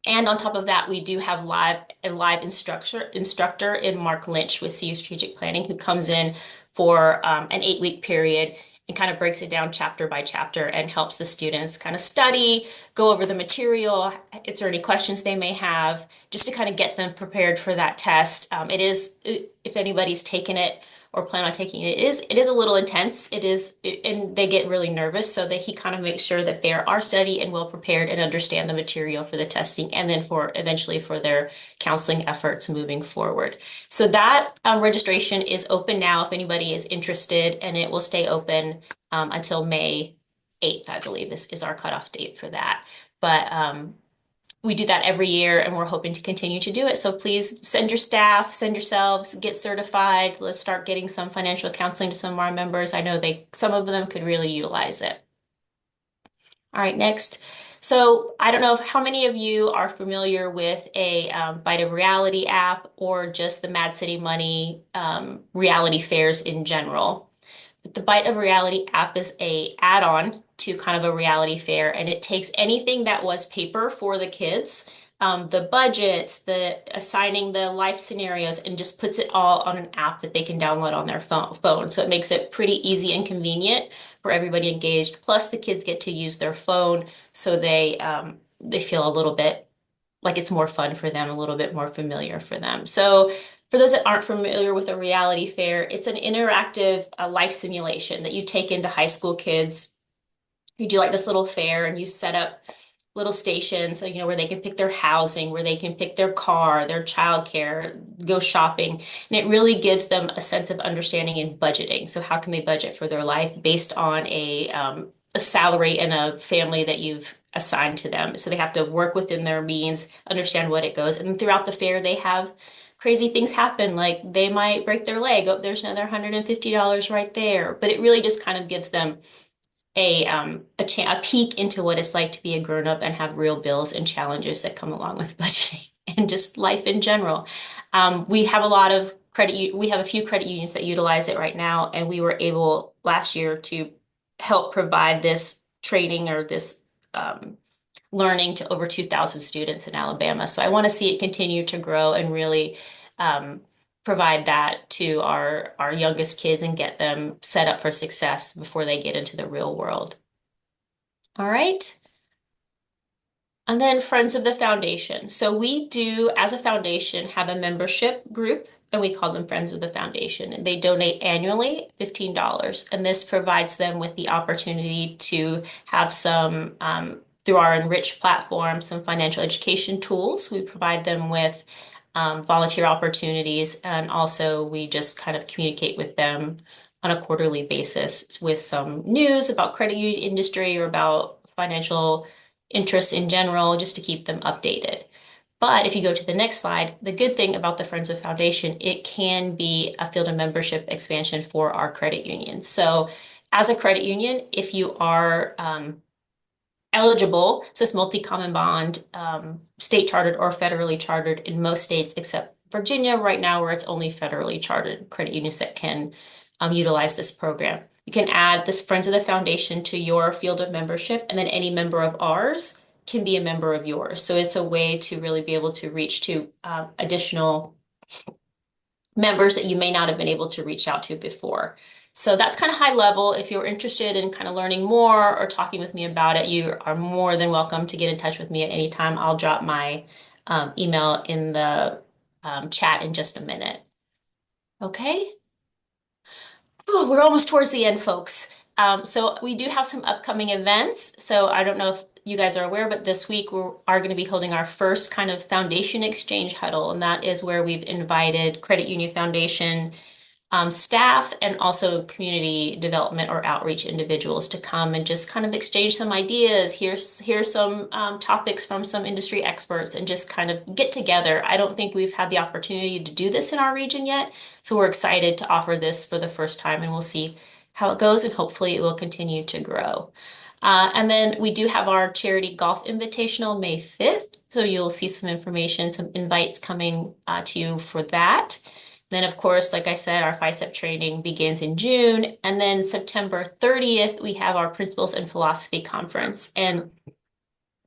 And on top of that, we do have a live instructor in Mark Lynch with CU Strategic Planning, who comes in for an 8-week period and kind of breaks it down chapter by chapter and helps the students kind of study, go over the material, answer any questions they may have, just to kind of get them prepared for that test. It is, if anybody's taken it or plan on taking it, it is a little intense. And they get really nervous, so that he kind of makes sure that they are studied and well prepared and understand the material for the testing, and then eventually for their counseling efforts moving forward. So that registration is open now if anybody is interested, and it will stay open until May 8th, I believe is our cutoff date for that. But we do that every year, and we're hoping to continue to do it. So please send your staff, send yourselves, get certified. Let's start getting some financial counseling to some of our members. I know some of them could really utilize it. All right, next. So I don't know how many of you are familiar with a Bite of Reality app or just the Mad City Money reality fairs in general. But the Bite of Reality app is a add-on to kind of a reality fair, and it takes anything that was paper for the kids, the budgets, the assigning the life scenarios, and just puts it all on an app that they can download on their phone. So it makes it pretty easy and convenient for everybody engaged. Plus the kids get to use their phone, so they feel a little bit like it's more fun for them, a little bit more familiar for them. So for those that aren't familiar with a reality fair, it's an interactive life simulation that you take into high school kids. You do like this little fair, and you set up little stations, so, where they can pick their housing, where they can pick their car, their childcare, go shopping. And it really gives them a sense of understanding in budgeting. So how can they budget for their life based on a salary and a family that you've assigned to them? So they have to work within their means, understand what it goes. And throughout the fair, they have crazy things happen, like they might break their leg. Oh, there's another $150 right there. But it really just kind of gives them a peek into what it's like to be a grown-up and have real bills and challenges that come along with budgeting and just life in general. We have a few credit unions that utilize it right now, and we were able last year to help provide this training or this learning to over 2,000 students in Alabama. So I want to see it continue to grow and really provide that to our youngest kids and get them set up for success before they get into the real world. All right. And then Friends of the Foundation. So we do, as a foundation, have a membership group, and we call them Friends of the Foundation. And they donate annually $15. And this provides them with the opportunity to have some, through our Enrich platform, some financial education tools. We provide them with volunteer opportunities, and also we just kind of communicate with them on a quarterly basis with some news about credit union industry or about financial interests in general, just to keep them updated. But if you go to the next slide, the good thing about the Friends of Foundation, it can be a field of membership expansion for our credit union. So as a credit union, if you are eligible, so it's multi-common bond, state chartered or federally chartered in most states except Virginia right now, where it's only federally chartered credit unions that can utilize this program. You can add this Friends of the Foundation to your field of membership, and then any member of ours can be a member of yours. So it's a way to really be able to reach to additional members that you may not have been able to reach out to before. So that's kind of high level. If you're interested in kind of learning more or talking with me about it, you are more than welcome to get in touch with me at any time. I'll drop my email in the chat in just a minute. Okay. Oh, we're almost towards the end, folks. So we do have some upcoming events. So I don't know if you guys are aware, but this week we are going to be holding our first kind of foundation exchange huddle. And that is where we've invited Credit Union Foundation staff and also community development or outreach individuals to come and just kind of exchange some ideas. Here's some topics from some industry experts and just kind of get together. I don't think we've had the opportunity to do this in our region yet. So we're excited to offer this for the first time, and we'll see how it goes, and hopefully it will continue to grow. And then we do have our charity golf invitational May 5th. So you'll see some information, some invites coming to you for that. Then, of course, like I said, our FICEP training begins in June. And then September 30th, we have our Principles in Philosophy Conference. And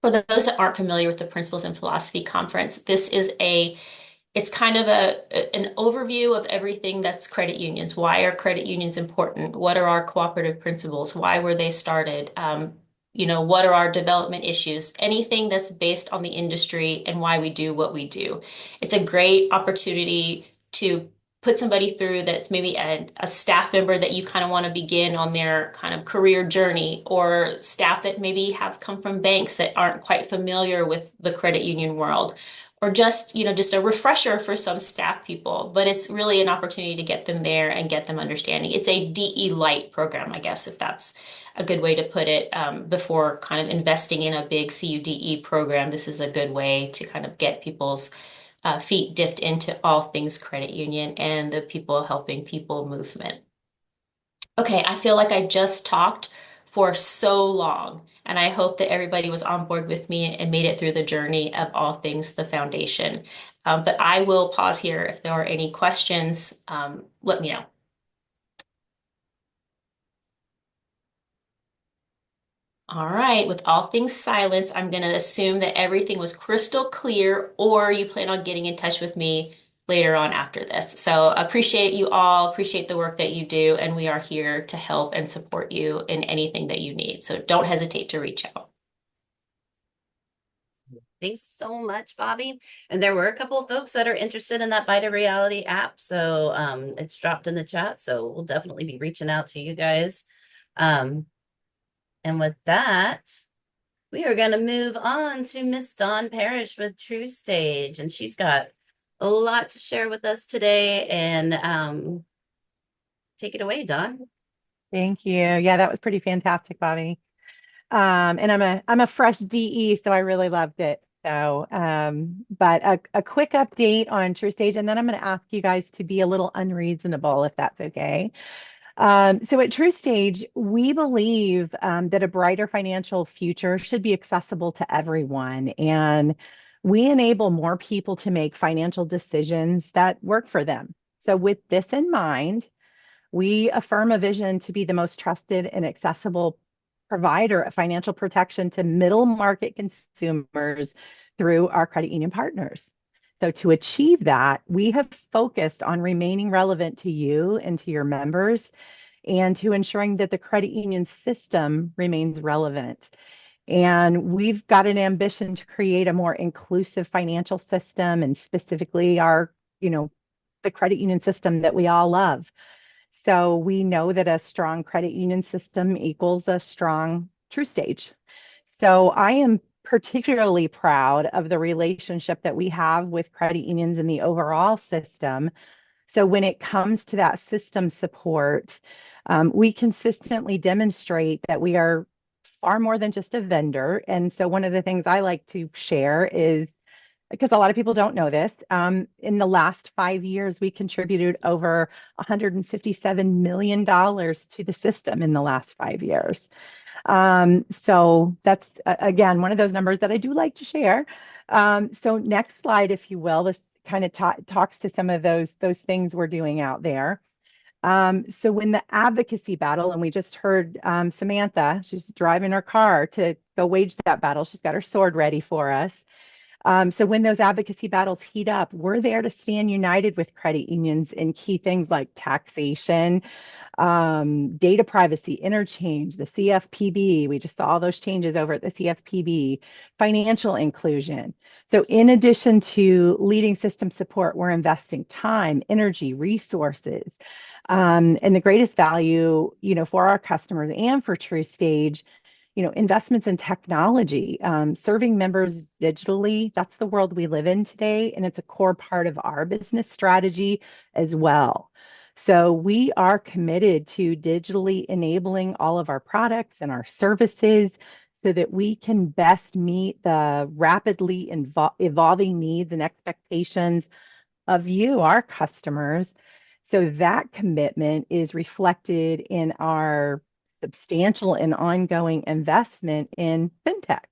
for those that aren't familiar with the Principles in Philosophy Conference, this is it's kind of an overview of everything that's credit unions. Why are credit unions important? What are our cooperative principles? Why were they started? What are our development issues? Anything that's based on the industry and why we do what we do. It's a great opportunity to put somebody through that's maybe a staff member that you kind of want to begin on their kind of career journey, or staff that maybe have come from banks that aren't quite familiar with the credit union world, or just a refresher for some staff people. But it's really an opportunity to get them there and get them understanding. It's a DE Light program, I guess, if that's a good way to put it. Before kind of investing in a big CUDE program, this is a good way to kind of get people's feet dipped into all things credit union and the people helping people movement. Okay, I feel like I just talked for so long, and I hope that everybody was on board with me and made it through the journey of all things the foundation. But I will pause here. If there are any questions, let me know. All right, with all things silence, I'm going to assume that everything was crystal clear, or you plan on getting in touch with me later on after this. So appreciate you all, appreciate the work that you do, and we are here to help and support you in anything that you need. So don't hesitate to reach out. Thanks so much, Bobby. And there were a couple of folks that are interested in that Bite of Reality app. So it's dropped in the chat. So we'll definitely be reaching out to you guys. And with that, we are going to move on to Miss Dawn Parrish with TruStage. And she's got a lot to share with us today. And take it away, Dawn. Thank you. Yeah, that was pretty fantastic, Bobby. And I'm a fresh DE, so I really loved it. So, but a quick update on TruStage, and then I'm going to ask you guys to be a little unreasonable, if that's okay. So at TruStage, we believe that a brighter financial future should be accessible to everyone, and we enable more people to make financial decisions that work for them. So with this in mind, we affirm a vision to be the most trusted and accessible provider of financial protection to middle market consumers through our credit union partners. So to achieve that, we have focused on remaining relevant to you and to your members, and to ensuring that the credit union system remains relevant. And we've got an ambition to create a more inclusive financial system, and specifically the credit union system that we all love. So we know that a strong credit union system equals a strong TruStage. So I am particularly proud of the relationship that we have with credit unions in the overall system, So when it comes to that system support, we consistently demonstrate that we are far more than just a vendor. And so one of the things I like to share is, because a lot of people don't know this, in the last 5 years, we contributed over $157 million to the system in the last 5 years. So that's, again, one of those numbers that I do like to share. So next slide, if you will, this kind of talks to some of those things we're doing out there. So when the advocacy battle, and we just heard Samantha, she's driving her car to go wage that battle. She's got her sword ready for us. So when those advocacy battles heat up, we're there to stand united with credit unions in key things like taxation, data privacy, interchange, the CFPB. We just saw all those changes over at the CFPB, financial inclusion. So in addition to leading system support, we're investing time, energy, resources, and the greatest value, for our customers and for TruStage, investments in technology, serving members digitally. That's the world we live in today, and it's a core part of our business strategy as well. So we are committed to digitally enabling all of our products and our services so that we can best meet the rapidly evolving needs and expectations of you, our customers. So that commitment is reflected in our substantial and ongoing investment in fintech.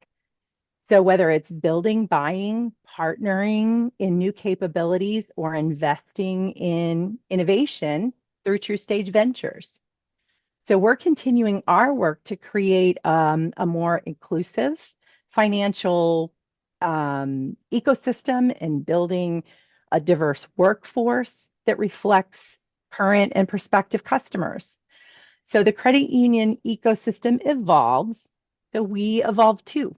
So whether it's building, buying, partnering in new capabilities, or investing in innovation through TruStage Ventures. So we're continuing our work to create a more inclusive financial ecosystem and building a diverse workforce that reflects current and prospective customers. So the credit union ecosystem evolves, so we evolve too.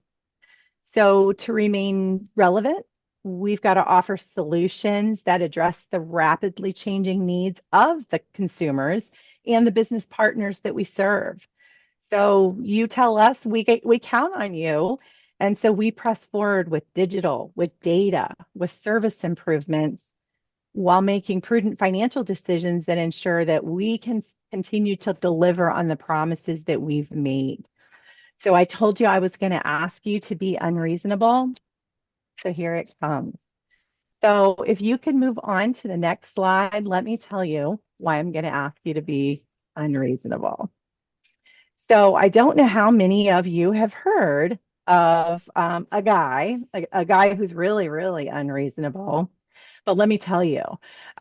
So to remain relevant, we've got to offer solutions that address the rapidly changing needs of the consumers and the business partners that we serve. So you tell us, we count on you. And so we press forward with digital, with data, with service improvements, while making prudent financial decisions that ensure that we can continue to deliver on the promises that we've made. So I told you I was going to ask you to be unreasonable. So here it comes. So if you could move on to the next slide, let me tell you why I'm going to ask you to be unreasonable. So I don't know how many of you have heard of a guy who's really, really unreasonable. But let me tell you,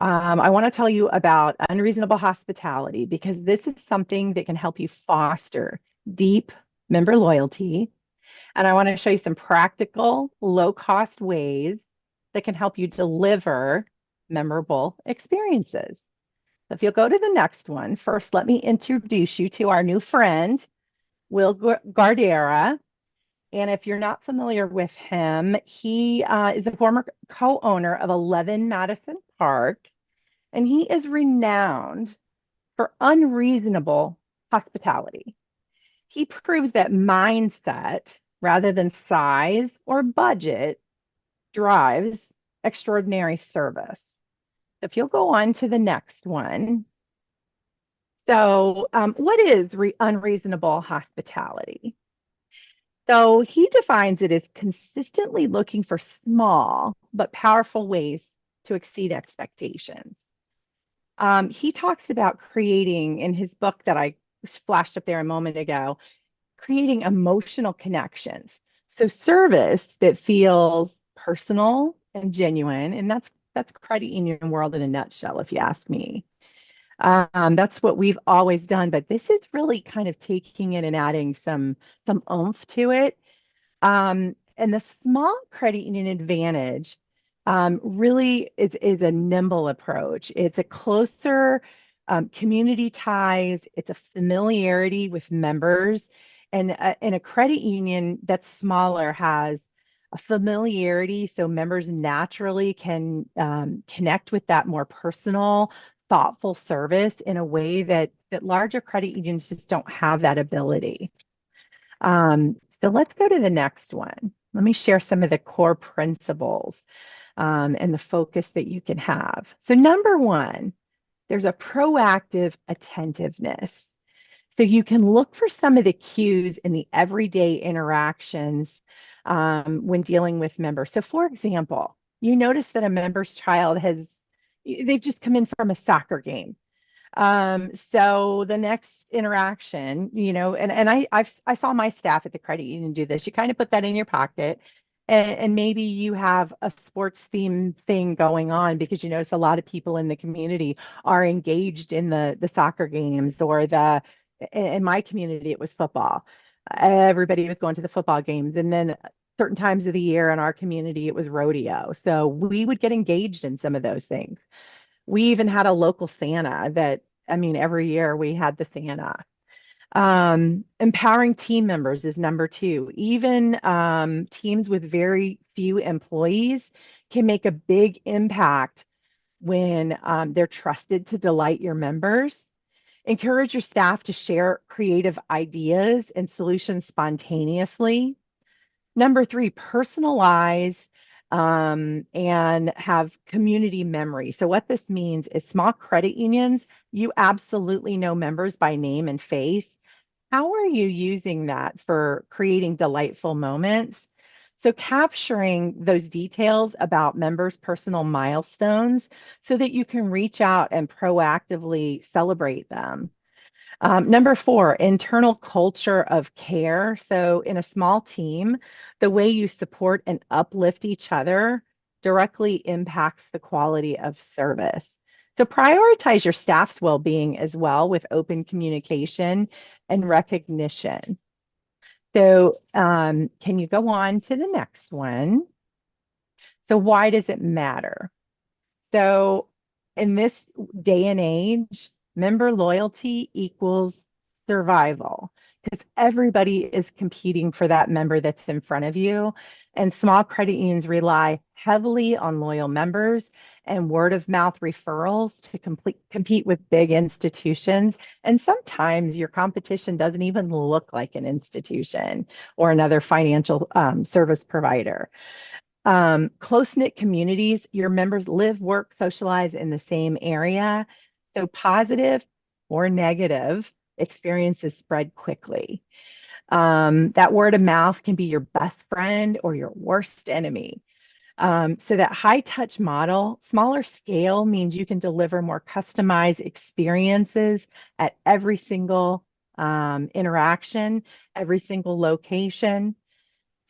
I want to tell you about unreasonable hospitality, because this is something that can help you foster deep member loyalty. And I want to show you some practical, low-cost ways that can help you deliver memorable experiences. So if you'll go to the next one, first, let me introduce you to our new friend, Will Gardera. And if you're not familiar with him, he is a former co-owner of 11 Madison Park, and he is renowned for unreasonable hospitality. He proves that mindset, rather than size or budget, drives extraordinary service. If you'll go on to the next one. So what is unreasonable hospitality? So he defines it as consistently looking for small but powerful ways to exceed expectations. He talks about creating, in his book that I flashed up there a moment ago, creating emotional connections. So service that feels personal and genuine, and that's credit union world in a nutshell, if you ask me. That's what we've always done, but this is really kind of taking it and adding some oomph to it. And the small credit union advantage really is a nimble approach. It's a closer community ties. It's a familiarity with members, and in a credit union that's smaller has a familiarity, so members naturally can connect with that more personal, thoughtful service in a way that larger credit unions just don't have that ability. So let's go to the next one. Let me share some of the core principles. and the focus that you can have. So number one, there's a proactive attentiveness. So you can look for some of the cues in the everyday interactions when dealing with members. So for example, you notice that a member's child they've just come in from a soccer game. So the next interaction, and I saw my staff at the credit union do this. You kind of put that in your pocket, and maybe you have a sports theme thing going on because you notice a lot of people in the community are engaged in the soccer games, or in my community it was football. Everybody was going to the football games, and then certain times of the year in our community it was rodeo. So we would get engaged in some of those things. We even had a local Santa every year we had the Santa. Empowering team members is number two. Even teams with very few employees can make a big impact when they're trusted to delight your members. Encourage your staff to share creative ideas and solutions spontaneously. Number three, personalize and have community memory. So what this means is small credit unions, you absolutely know members by name and face. How are you using that for creating delightful moments? So capturing those details about members' personal milestones so that you can reach out and proactively celebrate them. Number four, internal culture of care. So in a small team, the way you support and uplift each other directly impacts the quality of service. So prioritize your staff's well-being as well with open communication and recognition. So can you go on to the next one? So why does it matter? So in this day and age, member loyalty equals survival because everybody is competing for that member that's in front of you. And small credit unions rely heavily on loyal members and word of mouth referrals to compete with big institutions. And sometimes your competition doesn't even look like an institution or another financial service provider. Close-knit communities, your members live, work, socialize in the same area. So positive or negative experiences spread quickly. That word of mouth can be your best friend or your worst enemy. So that high touch model, smaller scale means you can deliver more customized experiences at every single interaction, every single location.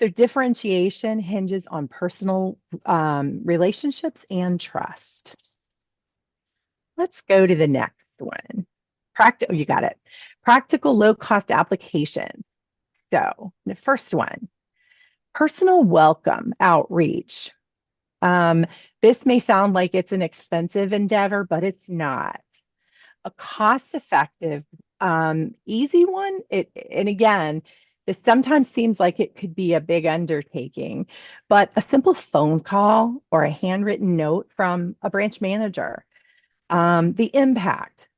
So differentiation hinges on personal relationships and trust. Let's go to the next one. You got it. Practical low-cost application. So the first one, personal welcome outreach. This may sound like it's an expensive endeavor, but it's not. A cost-effective, easy one. And again, this sometimes seems like it could be a big undertaking, but a simple phone call or a handwritten note from a branch manager. The impact.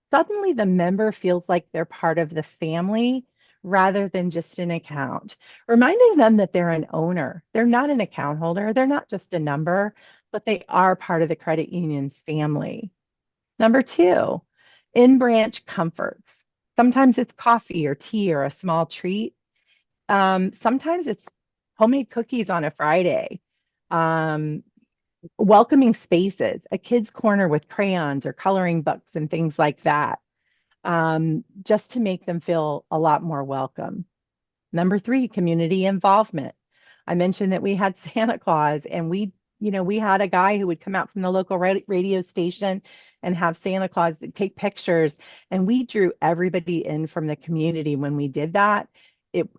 Suddenly the member feels like they're part of the family rather than just an account, reminding them that they're an owner. They're not an account holder. They're not just a number, but they are part of the credit union's family. Number two, in-branch comforts. Sometimes it's coffee or tea or a small treat. Sometimes it's homemade cookies on a Friday. Welcoming spaces, a kid's corner with crayons or coloring books and things like that, just to make them feel a lot more welcome. Number three, community involvement. I mentioned that we had Santa Claus, and we had a guy who would come out from the local radio station and have Santa Claus take pictures, and we drew everybody in from the community when we did that.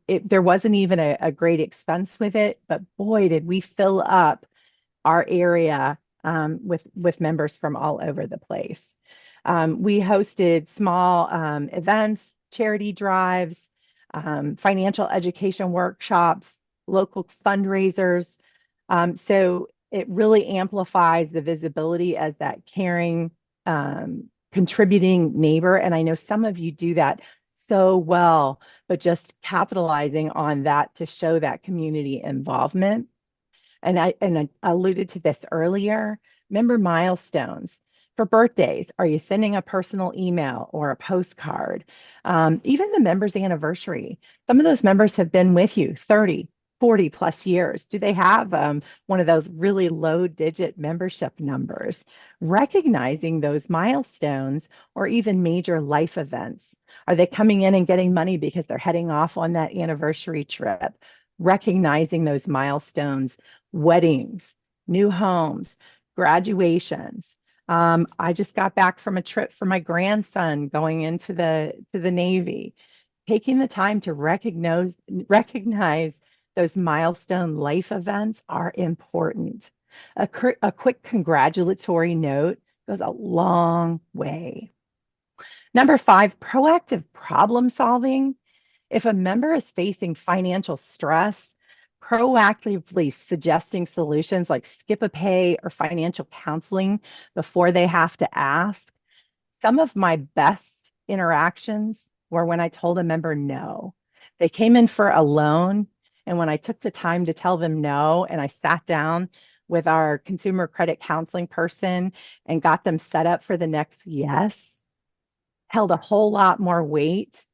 There wasn't even a great expense with it, but boy, did we fill up our area with members from all over the place. We hosted small events, charity drives, financial education workshops, local fundraisers. So it really amplifies the visibility as that caring, contributing neighbor. And I know some of you do that so well, but just capitalizing on that to show that community involvement. And I alluded to this earlier, member milestones. For birthdays, are you sending a personal email or a postcard? Even the member's anniversary. Some of those members have been with you 30, 40 plus years. Do they have one of those really low digit membership numbers? Recognizing those milestones or even major life events. Are they coming in and getting money because they're heading off on that anniversary trip? Recognizing those milestones, weddings, new homes, graduations. I just got back from a trip for my grandson going into the Navy. Taking the time to recognize those milestone life events are important. A quick congratulatory note goes a long way. Number 5, proactive problem solving. If a member is facing financial stress, proactively suggesting solutions like skip a pay or financial counseling before they have to ask. Some of my best interactions were when I told a member no. They came in for a loan, and when I took the time to tell them no, and I sat down with our consumer credit counseling person and got them set up for the next yes, held a whole lot more weight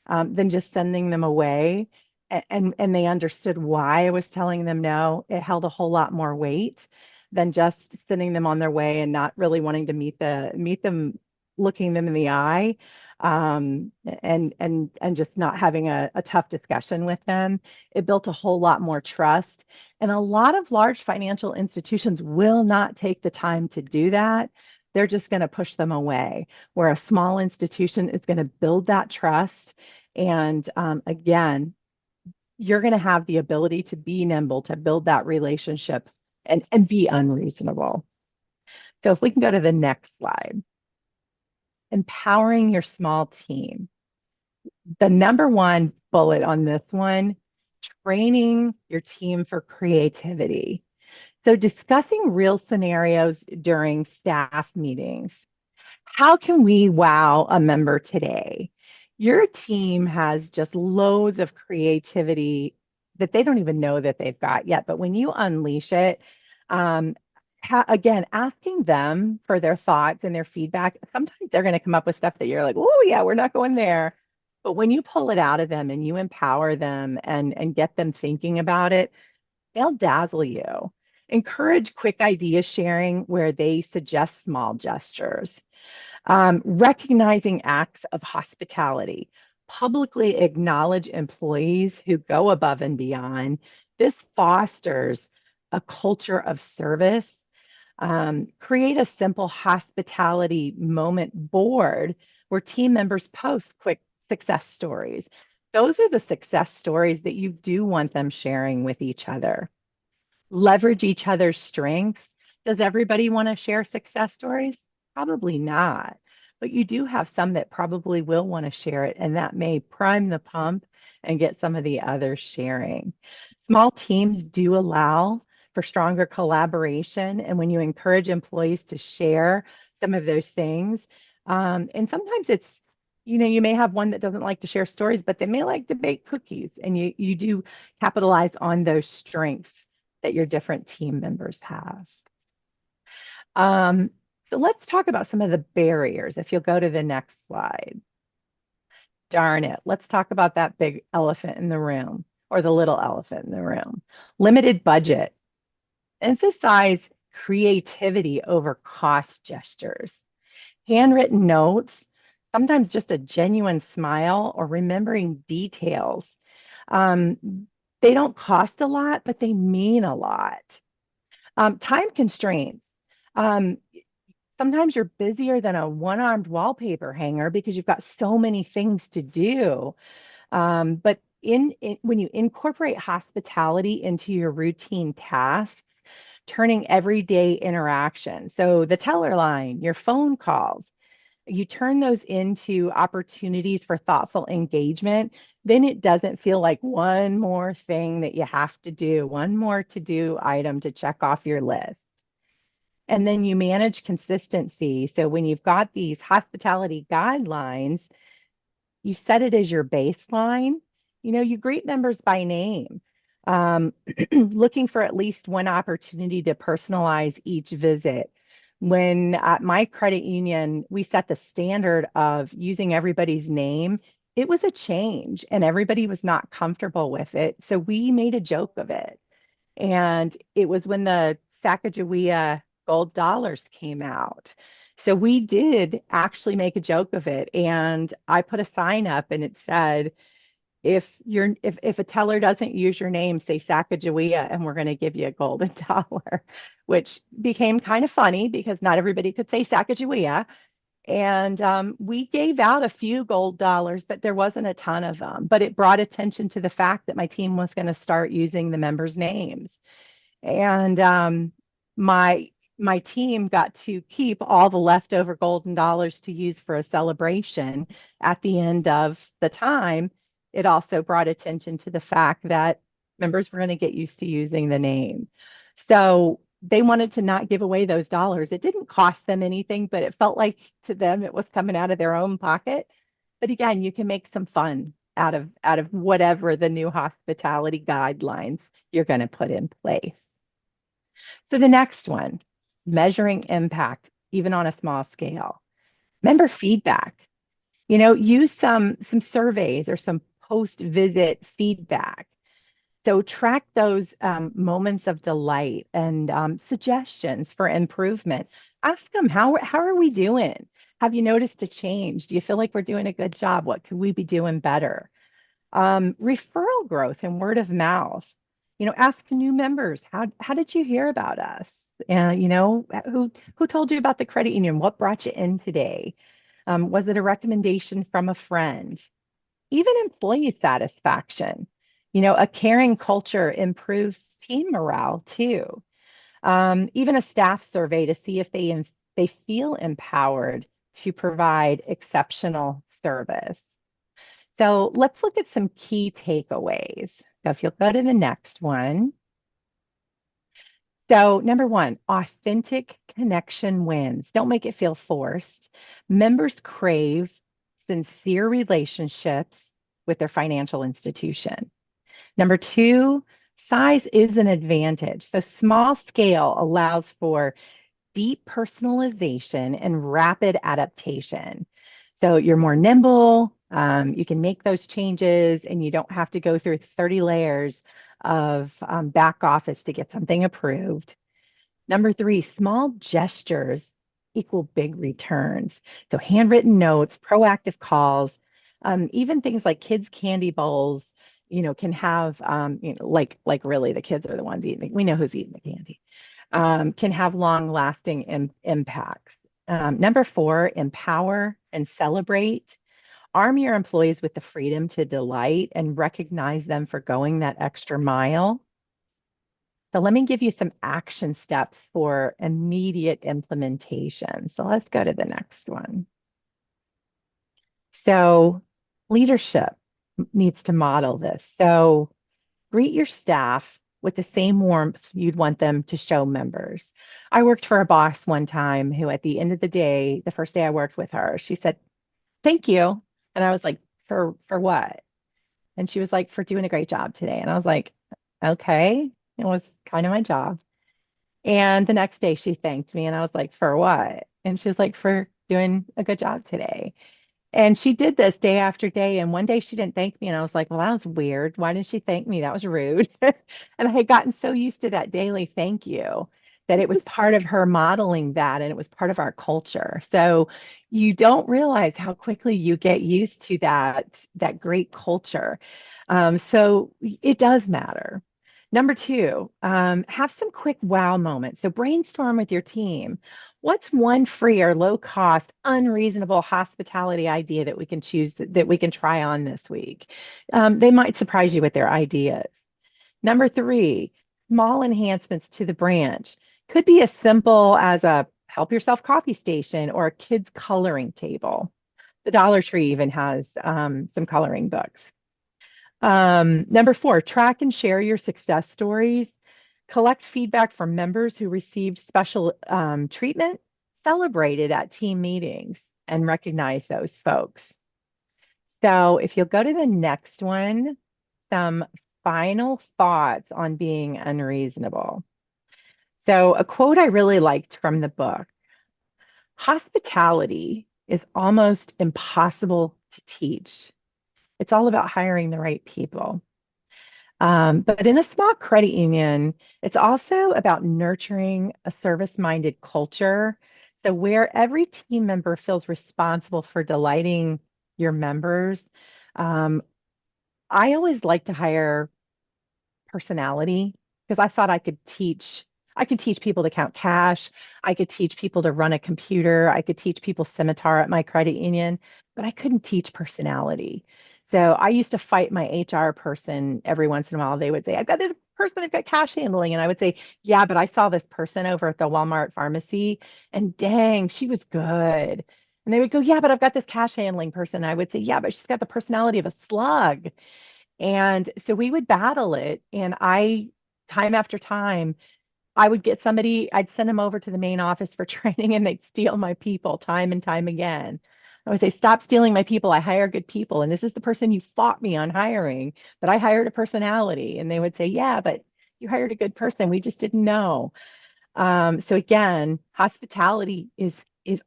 than just sending them away. And they understood why I was telling them no. It held a whole lot more weight than just sending them on their way and not really wanting to meet them, looking them in the eye, and just not having a tough discussion with them. It built a whole lot more trust. And a lot of large financial institutions will not take the time to do that. They're just going to push them away, where a small institution is going to build that trust. And again, you're going to have the ability to be nimble, to build that relationship and be unreasonable. So if we can go to the next slide. Empowering your small team. The number one bullet on this one, training your team for creativity. So discussing real scenarios during staff meetings. How can we wow a member today? Your team has just loads of creativity that they don't even know that they've got yet. But when you unleash it, again, asking them for their thoughts and their feedback, sometimes they're going to come up with stuff that you're like, oh, yeah, we're not going there. But when you pull it out of them and you empower them and get them thinking about it, they'll dazzle you. Encourage quick idea sharing where they suggest small gestures. Recognizing acts of hospitality. Publicly acknowledge employees who go above and beyond. This fosters a culture of service. Create a simple hospitality moment board where team members post quick success stories. Those are the success stories that you do want them sharing with each other. Leverage each other's strengths. Does everybody want to share success stories? Probably not. But you do have some that probably will want to share it, and that may prime the pump and get some of the others sharing. Small teams do allow for stronger collaboration. And when you encourage employees to share some of those things, and sometimes it's, you may have one that doesn't like to share stories, but they may like to bake cookies, and you do capitalize on those strengths that your different team members have. So let's talk about some of the barriers. If you'll go to the next slide. Darn it. Let's talk about that big elephant in the room, or the little elephant in the room. Limited budget. Emphasize creativity over cost gestures. Handwritten notes, sometimes just a genuine smile or remembering details. They don't cost a lot, but they mean a lot. Time constraints. Sometimes you're busier than a one-armed wallpaper hanger because you've got so many things to do. But when you incorporate hospitality into your routine tasks, turning everyday interaction, so the teller line, your phone calls, you turn those into opportunities for thoughtful engagement, then it doesn't feel like one more thing that you have to do, one more to-do item to check off your list. And then you manage consistency. So when you've got these hospitality guidelines, you set it as your baseline. You greet members by name. Um, looking for at least one opportunity to personalize each visit. When at my credit union, we set the standard of using everybody's name, it was a change and everybody was not comfortable with it. So we made a joke of it. And it was when the Sacagawea gold dollars came out. So we did actually make a joke of it. And I put a sign up and it said, if a teller doesn't use your name, say Sacagawea, and we're going to give you a golden dollar, which became kind of funny because not everybody could say Sacagawea. And we gave out a few gold dollars, but there wasn't a ton of them. But it brought attention to the fact that my team was going to start using the members' names. And my team got to keep all the leftover golden dollars to use for a celebration at the end of the time. It also brought attention to the fact that members were going to get used to using the name. So they wanted to not give away those dollars. It didn't cost them anything, but it felt like to them it was coming out of their own pocket. But again, you can make some fun out of whatever the new hospitality guidelines you're going to put in place. So the next one, measuring impact, even on a small scale. Member feedback. Use some surveys or some post-visit feedback. So track those moments of delight and suggestions for improvement. Ask them, how are we doing? Have you noticed a change? Do you feel like we're doing a good job? What could we be doing better? Referral growth and word of mouth. Ask new members, how did you hear about us? Who told you about the credit union? What brought you in today? Was it a recommendation from a friend? Even employee satisfaction. A caring culture improves team morale too. Even a staff survey to see if they feel empowered to provide exceptional service. So let's look at some key takeaways. So if you'll go to the next one. So number one, authentic connection wins. Don't make it feel forced. Members crave sincere relationships with their financial institution. Number two, size is an advantage. So small scale allows for deep personalization and rapid adaptation. So you're more nimble, you can make those changes, and you don't have to go through 30 layers of back office to get something approved. Number three, small gestures equal big returns. So handwritten notes, proactive calls, even things like kids' candy bowls, can have, like really the kids are the ones eating. We know who's eating the candy. Can have long-lasting impacts. Number four, empower and celebrate. Arm your employees with the freedom to delight and recognize them for going that extra mile. So let me give you some action steps for immediate implementation. So let's go to the next one. So leadership needs to model this. So greet your staff with the same warmth you'd want them to show members. I worked for a boss one time who at the end of the day, the first day I worked with her, she said, "Thank you." And I was like, for what? And she was like, "For doing a great job today." And I was like, okay, it was kind of my job. And the next day she thanked me and I was like, "For what?" And she was like, "For doing a good job today." And she did this day after day. And one day she didn't thank me. And I was like, well, that was weird. Why didn't she thank me? That was rude. And I had gotten so used to that daily thank you that it was part of her modeling that, and it was part of our culture. So you don't realize how quickly you get used to that great culture. So it does matter. Number two, have some quick wow moments. So brainstorm with your team. What's one free or low cost, unreasonable hospitality idea that we can choose that we can try on this week? They might surprise you with their ideas. Number three, small enhancements to the branch. Could be as simple as a help yourself coffee station or a kids coloring table. The Dollar Tree even has some coloring books. Number four, track and share your success stories. Collect feedback from members who received special treatment, celebrated at team meetings, and recognize those folks. So if you'll go to the next one, some final thoughts on being unreasonable. So, a quote I really liked from the book: hospitality is almost impossible to teach. It's all about hiring the right people. But in a small credit union, it's also about nurturing a service-minded culture. So, where every team member feels responsible for delighting your members. Um, I always like to hire personality because I thought I could teach people to count cash. I could teach people to run a computer. I could teach people Scimitar at my credit union, but I couldn't teach personality. So I used to fight my HR person every once in a while. They would say, I've got this person, I've got cash handling. And I would say, yeah, but I saw this person over at the Walmart pharmacy and dang, she was good. And they would go, yeah, but I've got this cash handling person. And I would say, yeah, but she's got the personality of a slug. And so we would battle it. And time after time, I would get somebody, I'd send them over to the main office for training and they'd steal my people time and time again. I would say, stop stealing my people. I hire good people. And this is the person you fought me on hiring, but I hired a personality. And they would say, yeah, but you hired a good person. We just didn't know. So again, hospitality is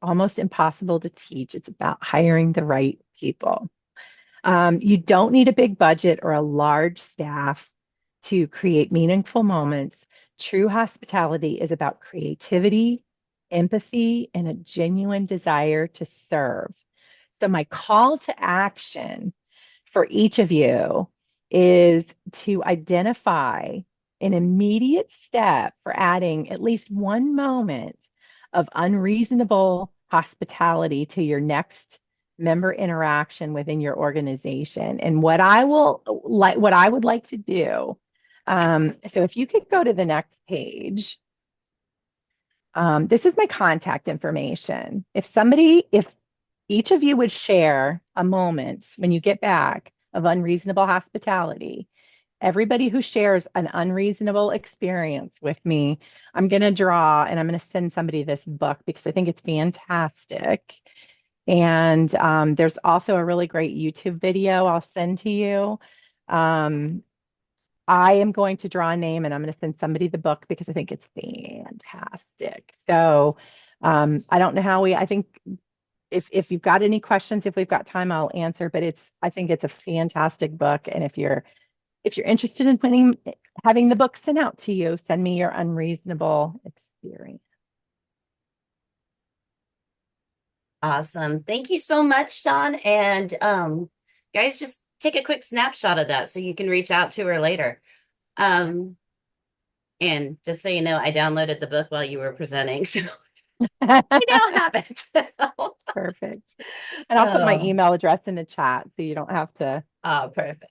almost impossible to teach. It's about hiring the right people. You don't need a big budget or a large staff to create meaningful moments. True hospitality is about creativity, empathy, and a genuine desire to serve. So, my call to action for each of you is to identify an immediate step for adding at least one moment of unreasonable hospitality to your next member interaction within your organization. And what I would like to do. So if you could go to the next page, this is my contact information. If each of you would share a moment when you get back of unreasonable hospitality, everybody who shares an unreasonable experience with me, I'm going to draw and I'm going to send somebody this book because I think it's fantastic. And there's also a really great YouTube video I'll send to you. I am going to draw a name and I'm going to send somebody the book because I think it's fantastic. So I don't know I think if you've got any questions, if we've got time, I'll answer, but I think it's a fantastic book. And if you're interested in having the book sent out to you, send me your unreasonable experience. Awesome. Thank you so much, Dawn. And guys, just take a quick snapshot of that so you can reach out to her later. And just so you know, I downloaded the book while you were presenting, so you now have it. Perfect. And I'll put my email address in the chat so you don't have to. Oh, perfect.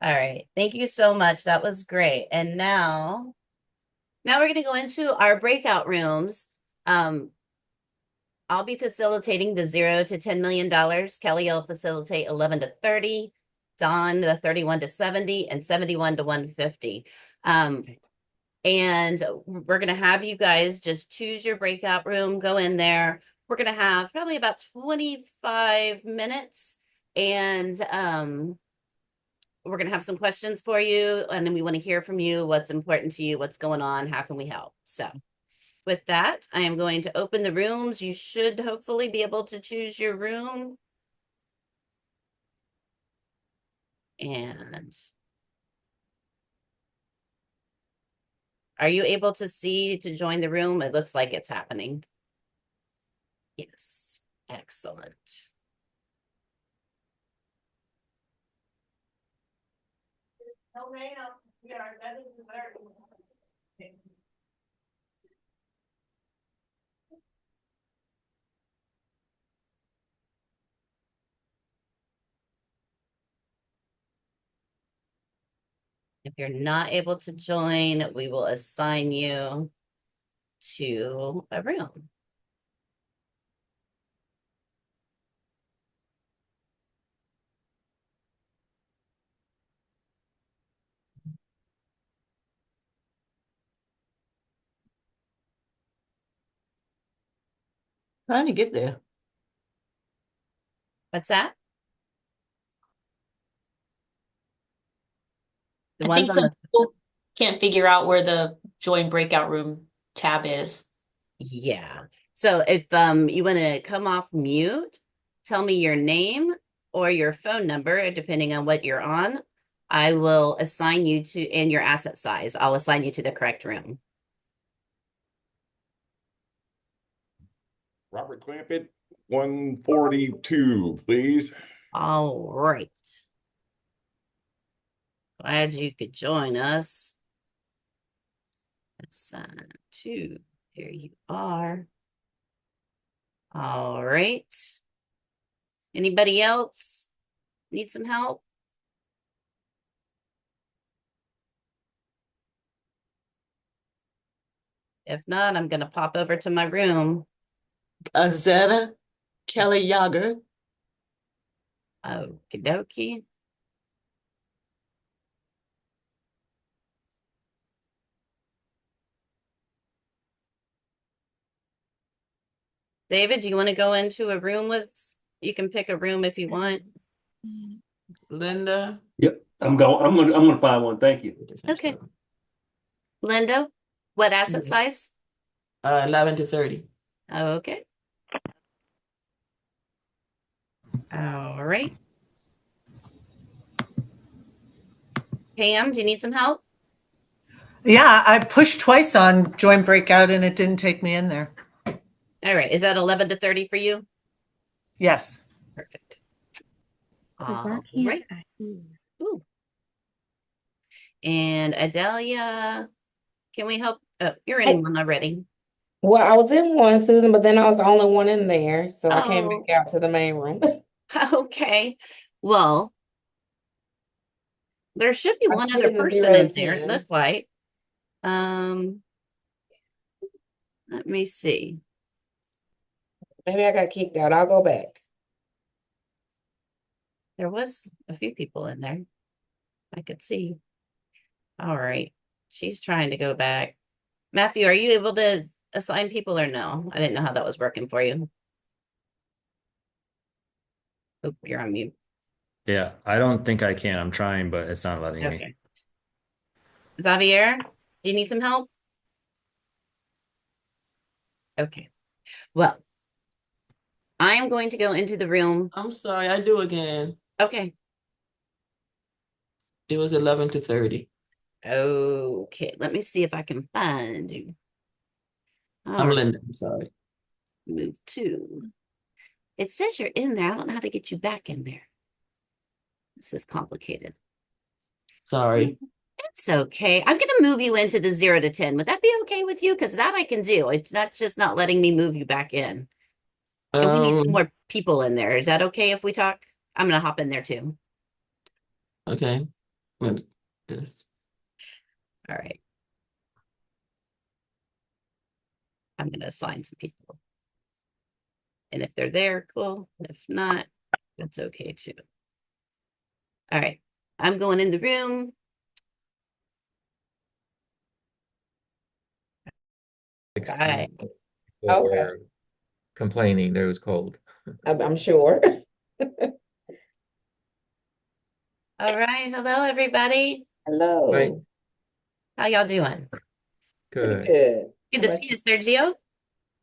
All right. Thank you so much. That was great. And now we're going to go into our breakout rooms. I'll be facilitating the $0 to $10 million. Kelly will facilitate 11 to 30. Dawn, the 31 to 70 and 71 to 150. And we're going to have you guys just choose your breakout room, go in there. We're going to have probably about 25 minutes and we're going to have some questions for you. And then we want to hear from you. What's important to you? What's going on? How can we help? So with that, I am going to open the rooms. You should hopefully be able to choose your room. And are you able to see to join the room? It looks like it's happening. Yes, excellent. No, ma'am. We are ready to learn. If you're not able to join, we will assign you to a room. Trying to get there. What's that? The I ones think on some the, people can't figure out where the join breakout room tab is. yeah. So if you want to come off mute, tell me your name or your phone number, depending on what you're on. I will assign you to, and your asset size. I'll assign you to the correct room. Robert Clampett, 142, please. All right. Glad you could join us. Assign to. There you are. All right. Anybody else need some help? If not, I'm going to pop over to my room. Azetta Kelly Yager. Okie dokie. David, do you want to go into a room with, you can pick a room if you want. Linda. Yep, I'm gonna find one. Thank you. Okay. Linda, what asset size? 11 to 30. Okay. All right. Pam, do you need some help? Yeah, I pushed twice on join breakout and it didn't take me in there. All right. Is that 11 to 30 for you? Yes. Perfect. All right. Ooh. And Adelia, can we help? Oh, you're in one already. Well, I was in one, Susan, but then I was the only one in there, so I came Oh. back out to the main room. Okay. Well, there should be I one see other the person 0 to in there, it 10. looked like. Let me see. Maybe I got kicked out. I'll go back. There was a few people in there. I could see. All right. She's trying to go back. Matthew, are you able to assign people or no? I didn't know how that was working for you. Oh, you're on mute. Yeah, I don't think I can. I'm trying, but it's not letting me. Okay. Xavier, do you need some help? Okay. Well, I am going to go into the room. I'm sorry, I do again. Okay. It was 11 to 30. Okay, let me see if I can find you. All I'm right. Linda, I'm sorry. Move to. It says you're in there. I don't know how to get you back in there. This is complicated. Sorry. It's okay. I'm going to move you into the 0 to 10. Would that be okay with you? Because that I can do. It's not just not letting me move you back in. And we need some more people in there. Is that okay if we talk? I'm going to hop in there too. Okay. Yes. All right. I'm going to assign some people. And if they're there, cool. If not, that's okay too. All right. I'm going in the room. Right. Okay. Complaining that it was cold. I'm sure. All right. Hello, everybody. Hello. Hi. How y'all doing? Good. Good. Good to see you, Sergio.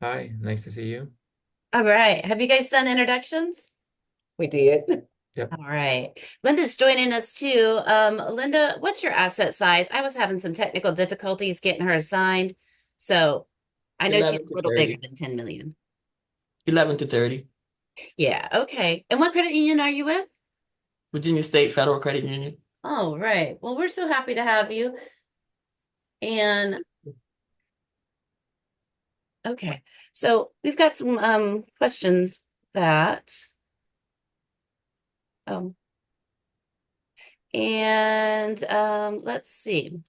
Hi, nice to see you. All right. Have you guys done introductions? We did. Yep. All right. Linda's joining us too. Linda, what's your asset size? I was having some technical difficulties getting her assigned. So I know 11 she's a to little 30. bigger than 10 million. 11 to 30. Yeah. Okay. And what credit union are you with? Virginia State Federal Credit Union. Oh, right. Well, we're so happy to have you. And okay. So we've got some questions that and let's see.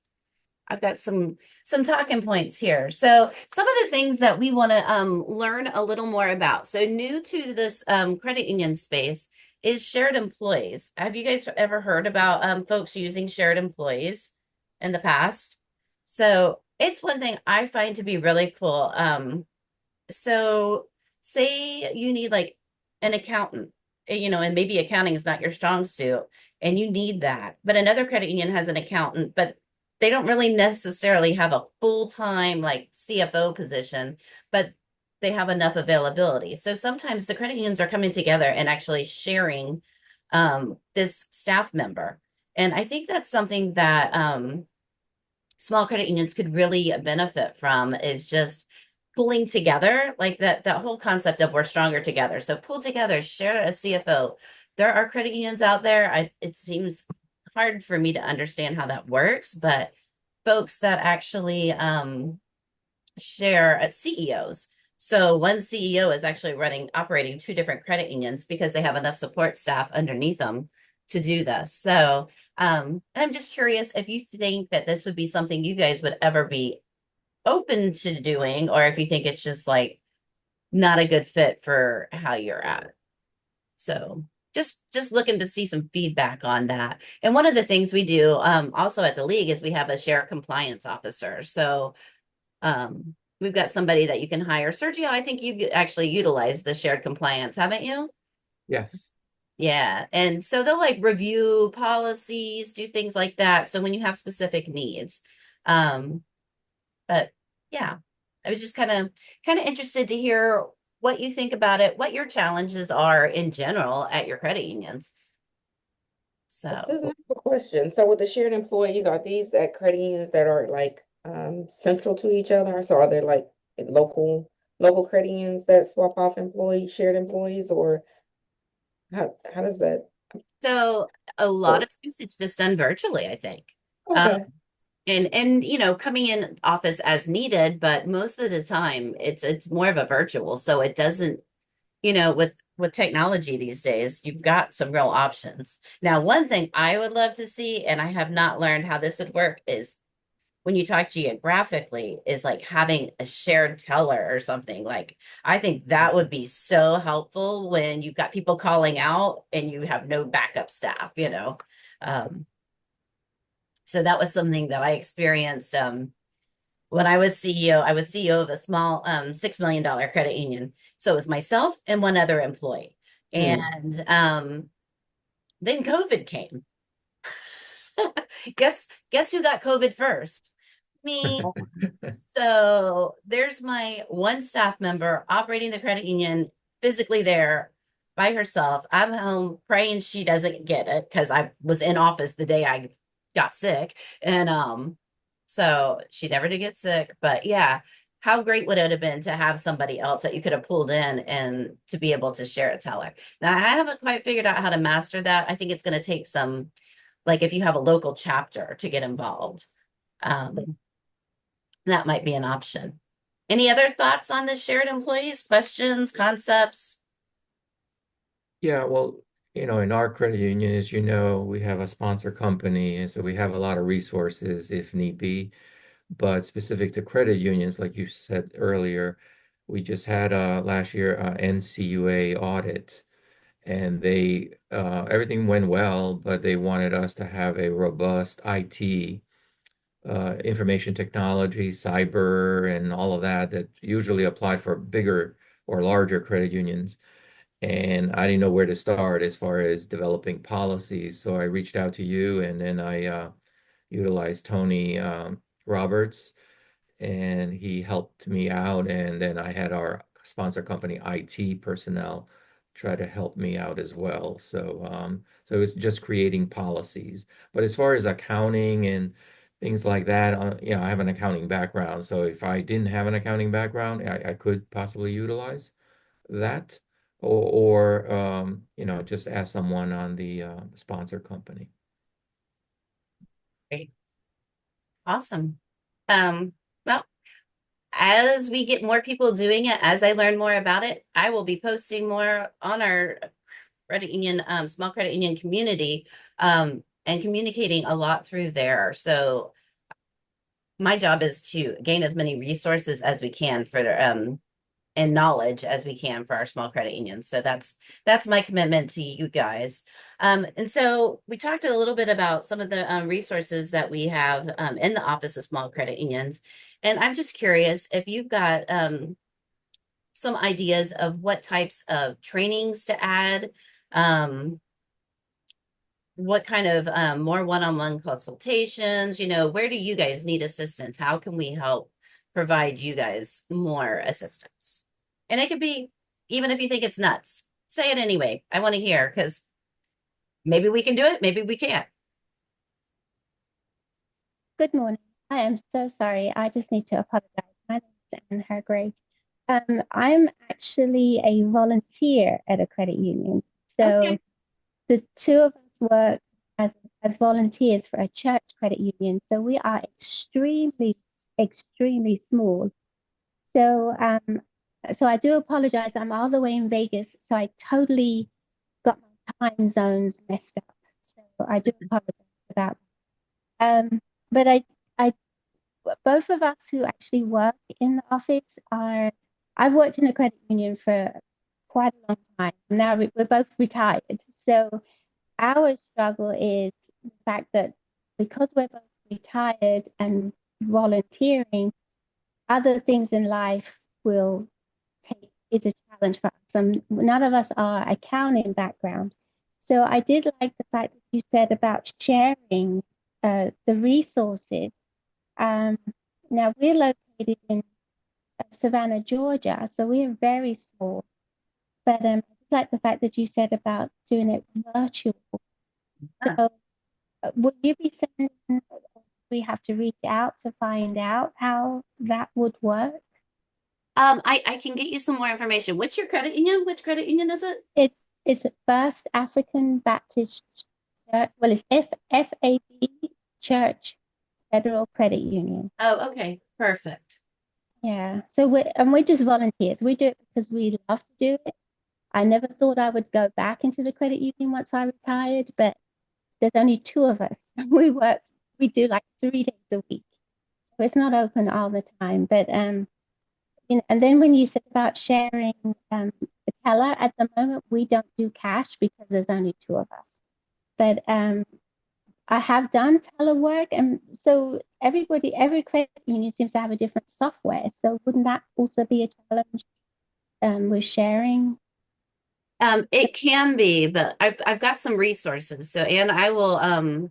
I've got some talking points here. So some of the things that we want to learn a little more about. So new to this credit union space is shared employees. Have you guys ever heard about folks using shared employees in the past? So it's one thing I find to be really cool. So say you need like an accountant, and maybe accounting is not your strong suit. and you need that. But another credit union has an accountant, but they don't really necessarily have a full-time like CFO position, but they have enough availability. So sometimes the credit unions are coming together and actually sharing this staff member. And I think that's something that small credit unions could really benefit from, is just pulling together, like that whole concept of we're stronger together. So pull together, share a CFO. There are credit unions out there. It seems hard for me to understand how that works, but folks that actually share CEOs. So one CEO is actually operating two different credit unions because they have enough support staff underneath them to do this. So and I'm just curious if you think that this would be something you guys would ever be open to doing, or if you think it's just like not a good fit for how you're at. So just looking to see some feedback on that. And one of the things we do also at the league is we have a share compliance officer. So we've got somebody that you can hire. Sergio, I think you actually utilized the shared compliance, haven't you? Yes. Yeah. And so they'll like review policies, do things like that. So when you have specific needs. But yeah, I was just kind of interested to hear what you think about it, what your challenges are in general at your credit unions. So Susan, I have a question. So with the shared employees, are these at credit unions that are like central to each other? So are there like local credit unions that swap off shared employees, or how does that So a lot of times it's just done virtually, I think. Okay. And you know, coming in office as needed, but most of the time it's more of a virtual. So it doesn't, you know, with technology these days, you've got some real options. Now, one thing I would love to see, and I have not learned how this would work, is when you talk geographically, is like having a shared teller or something. Like, I think that would be so helpful when you've got people calling out and you have no backup staff, you know. So that was something that I experienced when I was CEO. I was CEO of a small $6 million credit union. So it was myself and one other employee. And then COVID came. Guess who got COVID first? Me. So there's my one staff member operating the credit union, physically there by herself. I'm home praying she doesn't get it because I was in office the day I got sick. And so she never did get sick. But yeah, how great would it have been to have somebody else that you could have pulled in and to be able to share a teller? Now, I haven't quite figured out how to master that. I think it's going to take some, like if you have a local chapter to get involved, that might be an option. Any other thoughts on the shared employees, questions, concepts? Yeah, well, in our credit union, as you know, we have a sponsor company, and so we have a lot of resources if need be. But specific to credit unions, like you said earlier, we just had last year NCUA audit, and they everything went well, but they wanted us to have a robust IT, information technology, cyber, and all of that usually applied for bigger or larger credit unions. And I didn't know where to start as far as developing policies. So I reached out to you, and then I utilized Tony Roberts, and he helped me out. And then I had our sponsor company IT personnel try to help me out as well. So it was just creating policies. But as far as accounting and things like that, I have an accounting background. So if I didn't have an accounting background, I could possibly utilize that, or just ask someone on the sponsor company. Great. Awesome. Well, as we get more people doing it, as I learn more about it, I will be posting more on our credit union, small credit union community, and communicating a lot through there. So my job is to gain as many resources as we can for and knowledge as we can for our small credit unions. So that's my commitment to you guys. And so we talked a little bit about some of the resources that we have in the Office of Small Credit Unions. And I'm just curious if you've got some ideas of what types of trainings to add, what kind of more one-on-one consultations, where do you guys need assistance? How can we help provide you guys more assistance? And it could be, even if you think it's nuts, say it anyway. I want to hear, because maybe we can do it, maybe we can't. Good morning. I am so sorry. I just need to apologize. My name is Anne Hargrave. I'm actually a volunteer at a credit union. So the two of us work as volunteers for a church credit union. So we are extremely small. So so I do apologize. I'm all the way in Vegas, so I totally got my time zones messed up. So I do apologize about that. But both of us who actually work in the office I've worked in a credit union for quite a long time. Now we're both retired. So our struggle is the fact that because we're both retired and volunteering, other things in life is a challenge for us. None of us are accounting background. So I did like the fact that you said about sharing the resources. Now we're located in Savannah, Georgia, so we're very small. But I like the fact that you said about doing it virtual. So would you be sending? We have to reach out to find out how that would work. I can get you some more information. What's your credit union? Which credit union is it? It's First African Baptist Church. Well, it's FAB Church Federal Credit Union. Oh, okay, perfect. Yeah. So we're just volunteers. We do it because we love to do it. I never thought I would go back into the credit union once I retired, but there's only two of us. We do like 3 days a week. So it's not open all the time. But and then when you said about sharing the teller, at the moment we don't do cash because there's only two of us. But I have done telework, and so every credit union seems to have a different software. So wouldn't that also be a challenge with sharing? It can be, but I've got some resources. So, Anne, I will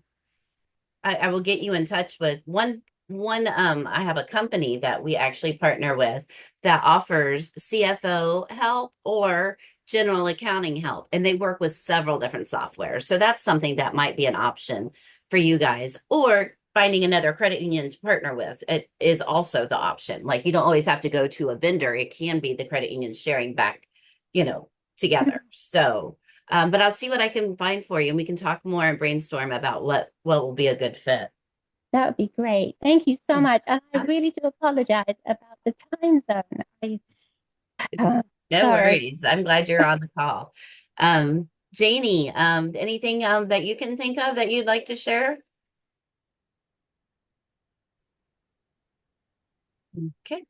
get you in touch with one. I have a company that we actually partner with that offers CFO help or general accounting help, and they work with several different softwares. So that's something that might be an option for you guys, or finding another credit union to partner with. It is also the option. Like, you don't always have to go to a vendor. It can be the credit union sharing back, together. So, but I'll see what I can find for you, and we can talk more and brainstorm about what will be a good fit. That would be great. Thank you so much. And I really do apologize about the time zone. No worries. I'm glad you're on the call. Janie, anything that you can think of that you'd like to share? Okay.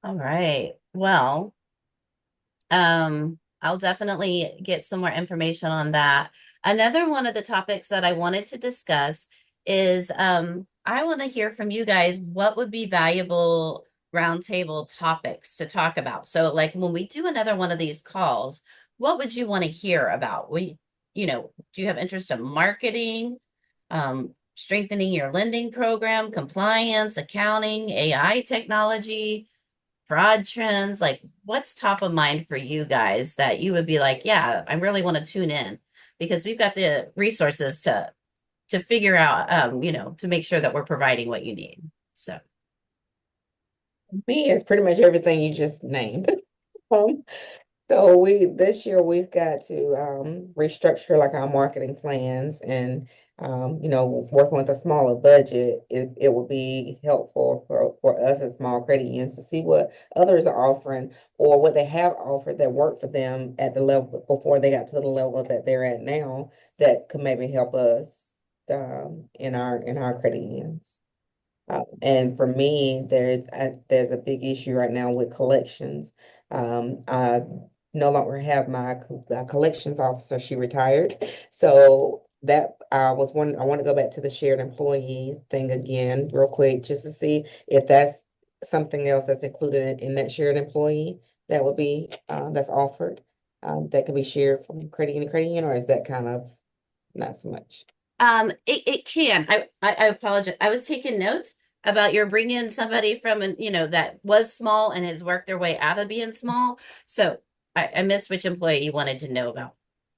All right. Well, I'll definitely get some more information on that. Another one of the topics that I wanted to discuss is I want to hear from you guys what would be valuable roundtable topics to talk about. So, like, when we do another one of these calls, what would you want to hear about? Do you have interest in marketing, strengthening your lending program, compliance, accounting, AI technology, fraud trends? Like, what's top of mind for you guys that you would be like, yeah, I really want to tune in, because we've got the resources to figure out, to make sure that we're providing what you need. So Me, it's pretty much everything you just named. So this year we've got to restructure like our marketing plans, and working with a smaller budget, it will be helpful for us as small credit unions to see what others are offering or what they have offered that worked for them at the level before they got to the level that they're at now, that could maybe help us in our credit unions. And for me, there's a big issue right now with collections. I no longer have my collections officer. She retired. So that I want to go back to the shared employee thing again real quick, just to see if that's something else that's included in that shared employee that would be that's offered, that could be shared from credit union to credit union, or is that kind of not so much? It can. I apologize. I was taking notes about your bringing in somebody from an, that was small and has worked their way out of being small. So I missed which employee you wanted to know about.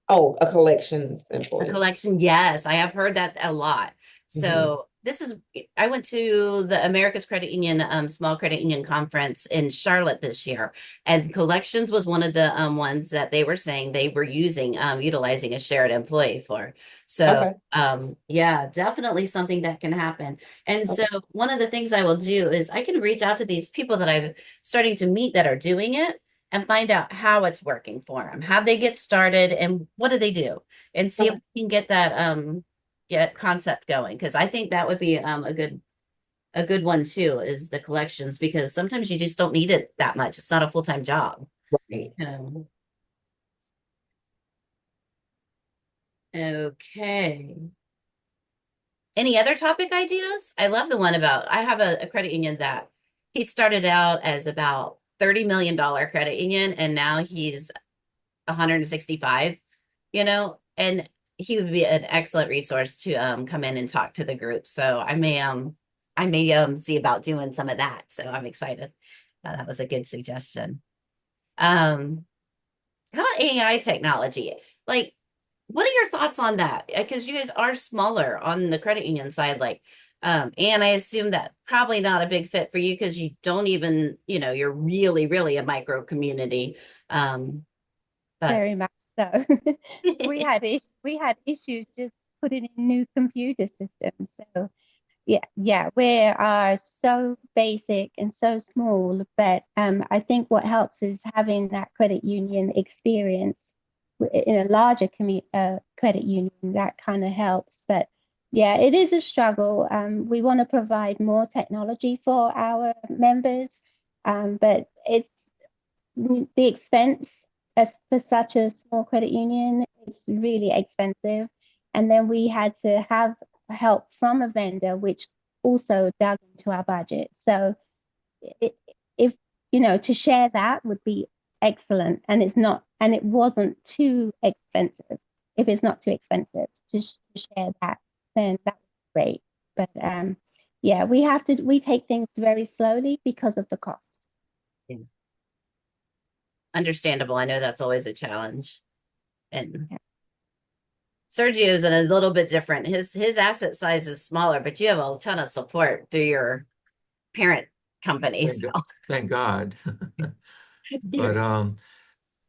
Oh, a collections A employee. collection, yes, I have heard that a lot. So I went to the America's Credit Union Small Credit Union Conference in Charlotte this year, and collections was one of the ones that they were saying they were utilizing a shared employee for. So yeah, definitely something that can happen. And so one of the things I will do is I can reach out to these people that I'm starting to meet that are doing it and find out how it's working for them. How they get started and what do they do, and see if we can get that get concept going, because I think that would be a good one too, is the collections, because sometimes you just don't need it that much. It's not a full-time job. Right. Okay. Any other topic ideas? I love the one about, I have a credit union that he started out as about $30 million credit union, and now he's 165, and he would be an excellent resource to come in and talk to the group. So I may see about doing some of that. So I'm excited. That was a good suggestion. How about AI technology? Like, what are your thoughts on that? Because you guys are smaller on the credit union side, and I assume that probably not a big fit for you because you don't even, you're really, really a micro community. Very much so. we had issues just putting in new computer systems. So yeah, we are so basic and so small, but I think what helps is having that credit union experience in a larger credit union. That kind of helps. But yeah, it is a struggle. We want to provide more technology for our members, but it's the expense for such a small credit union. It's really expensive. And then we had to have help from a vendor, which also dug into our budget. So if to share that would be excellent, and it wasn't too expensive. If it's not too expensive to share that, then that's great. But yeah, we take things very slowly because of the cost. Understandable. I know that's always a challenge. And Sergio's in a little bit different. His asset size is smaller, but you have a ton of support through your parent company. Thank God. But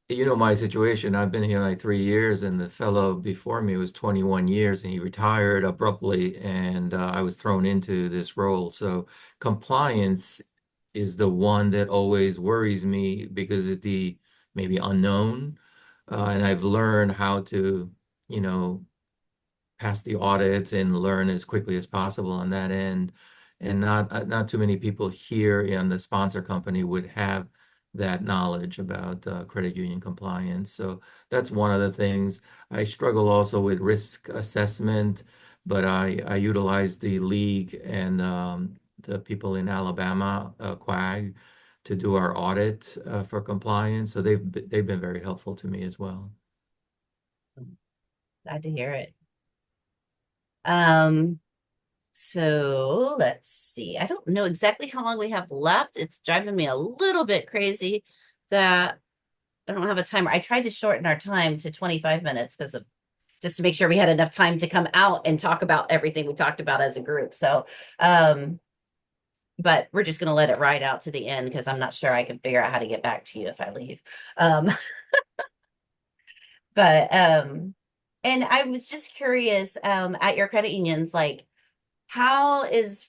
my situation, I've been here like 3 years, and the fellow before me was 21 years, and he retired abruptly, and I was thrown into this role. So compliance is the one that always worries me because it's the maybe unknown. And I've learned how to, pass the audits and learn as quickly as possible on that end. And not too many people here in the sponsor company would have that knowledge about credit union compliance. So that's one of the things. I struggle also with risk assessment, but I utilize the league and the people in Alabama, QUAG, to do our audit for compliance. So they've been very helpful to me as well. Glad to hear it. So let's see. I don't know exactly how long we have left. It's driving me a little bit crazy that I don't have a timer. I tried to shorten our time to 25 minutes just to make sure we had enough time to come out and talk about everything we talked about as a group. So, but we're just going to let it ride out to the end because I'm not sure I can figure out how to get back to you if I leave. And I was just curious, at your credit unions, how is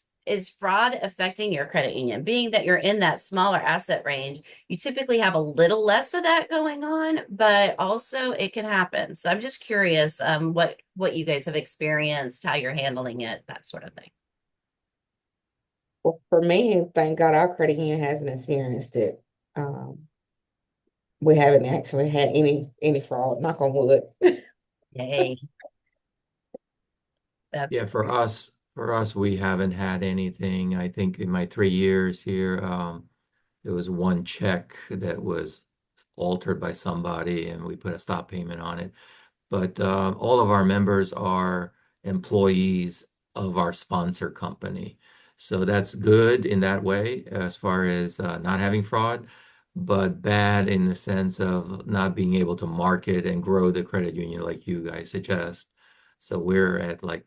fraud affecting your credit union? Being that you're in that smaller asset range, you typically have a little less of that going on, but also it can happen. So I'm just curious, what you guys have experienced, how you're handling it, that sort of thing. Well, for me, thank God our credit union hasn't experienced it. We haven't actually had any fraud, knock on wood. Yay. Yeah, for us, we haven't had anything. I think in my 3 years here, there was one check that was altered by somebody, and we put a stop payment on it. but all of our members are employees of our sponsor company. So that's good in that way as far as not having fraud, but bad in the sense of not being able to market and grow the credit union like you guys suggest. So we're at like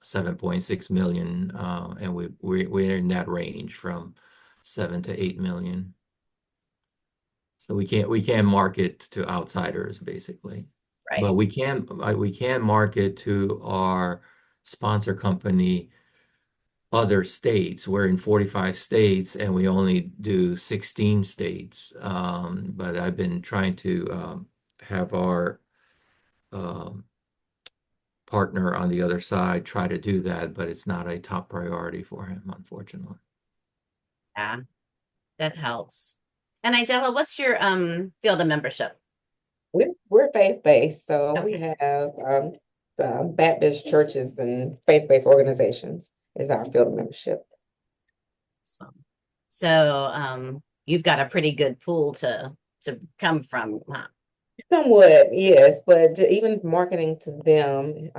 7.6 million, and we're in that range from 7 to 8 million. So we can't market to outsiders basically. Right. But we can market to our sponsor company other states. We're in 45 states and we only do 16 states. But I've been trying to have our partner on the other side try to do that, but it's not a top priority for him, unfortunately. Yeah, that helps. And Idella, what's your field of membership? We're faith-based, so we Okay. have Baptist churches and faith-based organizations is our field of membership. So you've got a pretty good pool to come from, huh? Somewhat, yes, but even marketing to them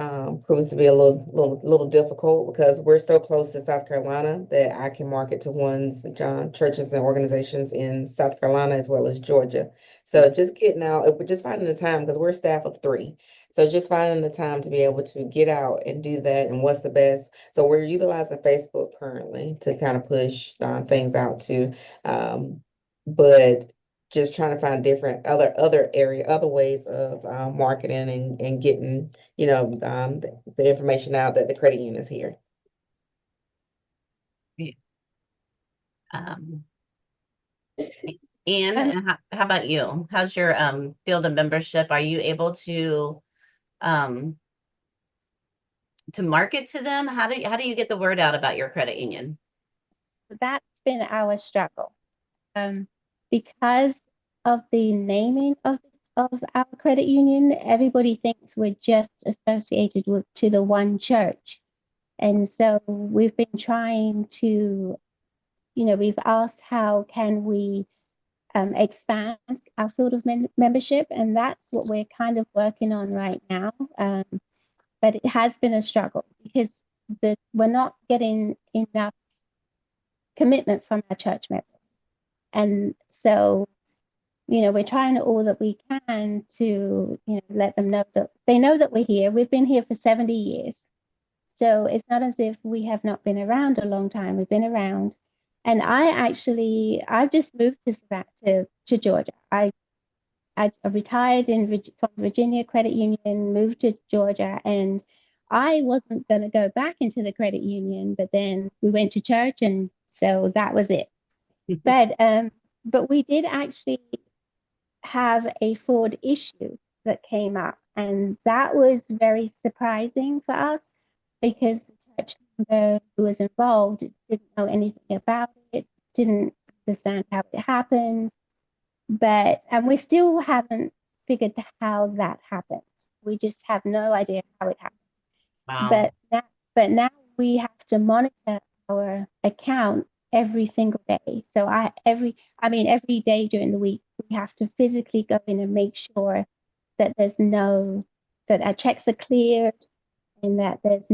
proves to be a little difficult because we're so close to South Carolina that I can market to churches and organizations in South Carolina as well as Georgia. So just getting out, just finding the time because we're a staff of 3. So just finding the time to be able to get out and do that and what's the best. So we're utilizing Facebook currently to kind of push things out too. But just trying to find different other ways of marketing and getting, the information out that the credit union is here. And how about you? How's your field of membership? Are you able to market to them? How do you get the word out about your credit union? That's been our struggle. Because of the naming of our credit union, everybody thinks we're just associated to the one church. And so we've been trying to, we've asked how can we expand our field of membership, and that's what we're kind of working on right now. But it has been a struggle because we're not getting enough commitment from our church members. And so, we're trying all that we can to, let them know that they know that we're here. We've been here for 70 years. So it's not as if we have not been around a long time. We've been around. And I just moved to Georgia. I retired from Virginia Credit Union, moved to Georgia, and I wasn't going to go back into the credit union, but then we went to church, and so that was it. But we did actually have a fraud issue that came up, and that was very surprising for us because the church member who was involved didn't know anything about it, didn't understand how it happened, and we still haven't figured how that happened. We just have no idea how it happened. Wow. But now we have to monitor our account every single day. So every day during the week, we have to physically go in and make sure that that our checks are cleared and that there's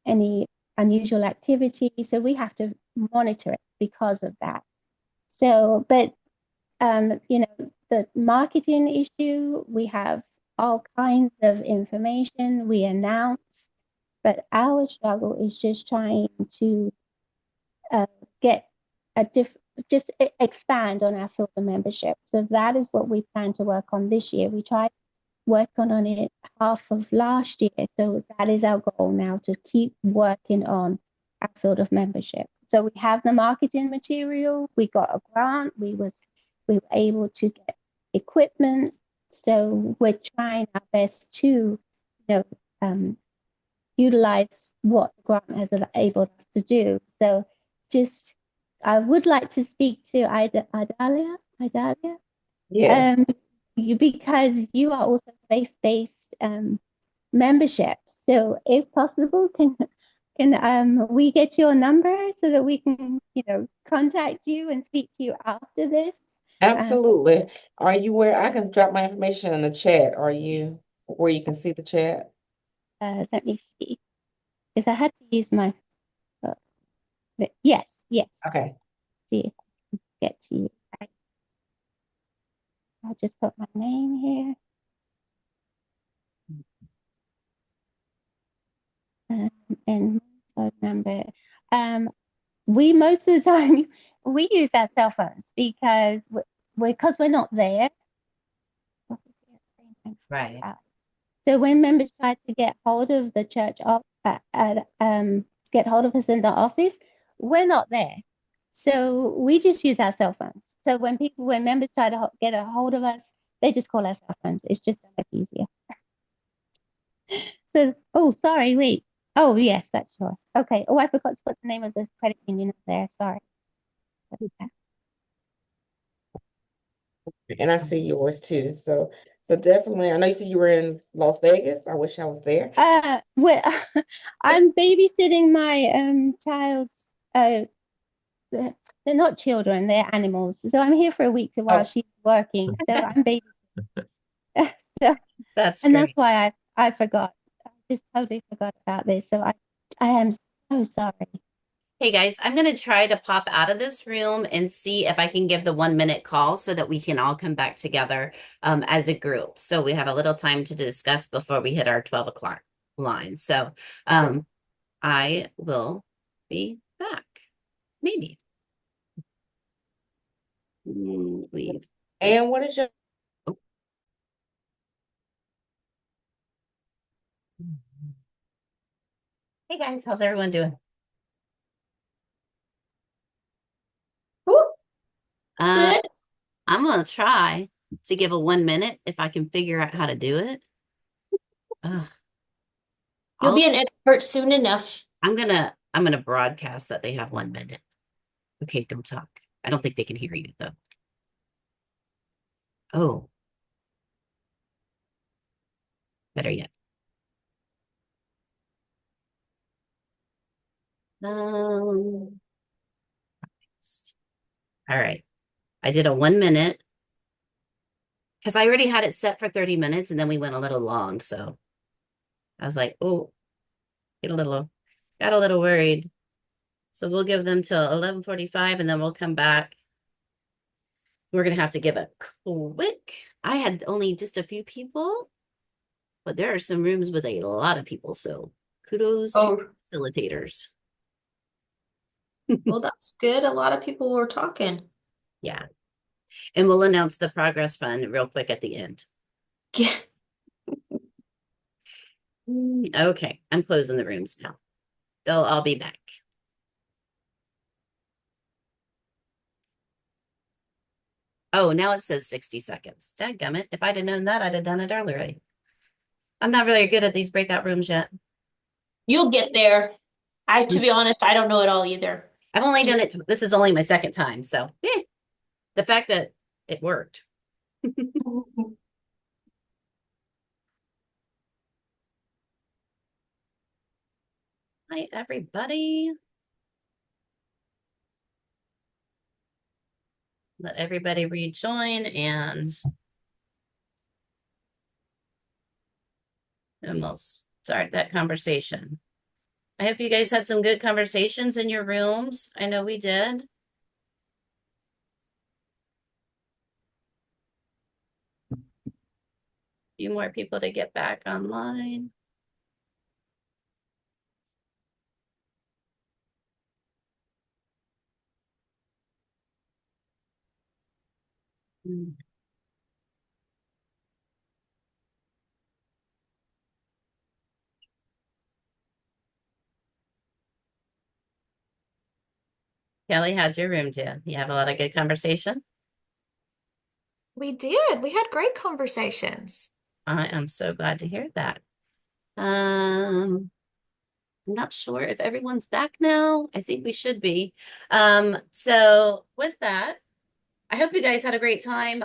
any unusual activity. So we have to monitor it because of that. So, but, the marketing issue, we have all kinds of information we announce, but our struggle is just trying to just expand on our field of membership. So that is what we plan to work on this year. We tried working on it half of last year. So that is our goal now, to keep working on our field of membership. So we have the marketing material, we got a grant, we were able to get equipment. So we're trying our best to, utilize what the grant has enabled us to do. So I would like to speak to Idalia. Yes. Because you are also faith-based membership. So if possible, can we get your number so that we can, contact you and speak to you after this? Absolutely. Are you where I can drop my information in the chat? Are you where you can see the chat? Let me see. Because I had to use my, yes. Okay. See if I can get to you. Right. I'll just put my name here. And phone number. We most of the time we use our cell phones because we're not there. Right. So when members try to get hold of the church get hold of us in the office, we're not there. So we just use our cell phones. So when members try to get a hold of us, they just call our cell phones. It's just so much easier. So, oh, sorry, wait. Oh, yes, that's yours. Okay. Oh, I forgot to put the name of the credit union up there. Sorry. And I see yours too. So definitely, I know you said you were in Las Vegas. I wish I was there. Well, I'm babysitting my child's they're not children, they're animals. So I'm here for a week while she's working. So I'm babysitting. That's why I forgot. I just totally forgot about this. So I am so sorry. Hey guys, I'm going to try to pop out of this room and see if I can give the 1-minute call so that we can all come back together as a group. So we have a little time to discuss before we hit our 12 o'clock line. So I will be back. Maybe. Leave. And what is your Hey guys, how's everyone doing? Good. I'm gonna try to give a 1 minute if I can figure out how to do it. You'll be an expert soon enough. I'm gonna broadcast that they have 1 minute. Okay, don't talk. I don't think they can hear you though. Oh. Better yet. All right. I did a 1 minute because I already had it set for 30 minutes and then we went a little long. So I was like, oh, got a little worried. So we'll give them till 11:45 and then we'll come back. We're going to have to give a quick. I had only just a few people, but there are some rooms with a lot of people. So kudos to facilitators. Well, that's good. A lot of people were talking. Yeah. And we'll announce the progress fund real quick at the end. Yeah. Okay. I'm closing the rooms now. They'll all be back. Oh, now it says 60 seconds. Dadgummit. If I'd have known that, I'd have done it earlier. I'm not really good at these breakout rooms yet. You'll get there. To be honest, I don't know it all either. I've only done it. This is only my second time. So the fact that it worked. Hi, everybody. Let everybody rejoin and we'll start that conversation. I hope you guys had some good conversations in your rooms. I know we did. A few more people to get back online. Kelly, how'd your room do? You have a lot of good conversation? We did. We had great conversations. I am so glad to hear that. I'm not sure if everyone's back now. I think we should be. So with that, I hope you guys had a great time.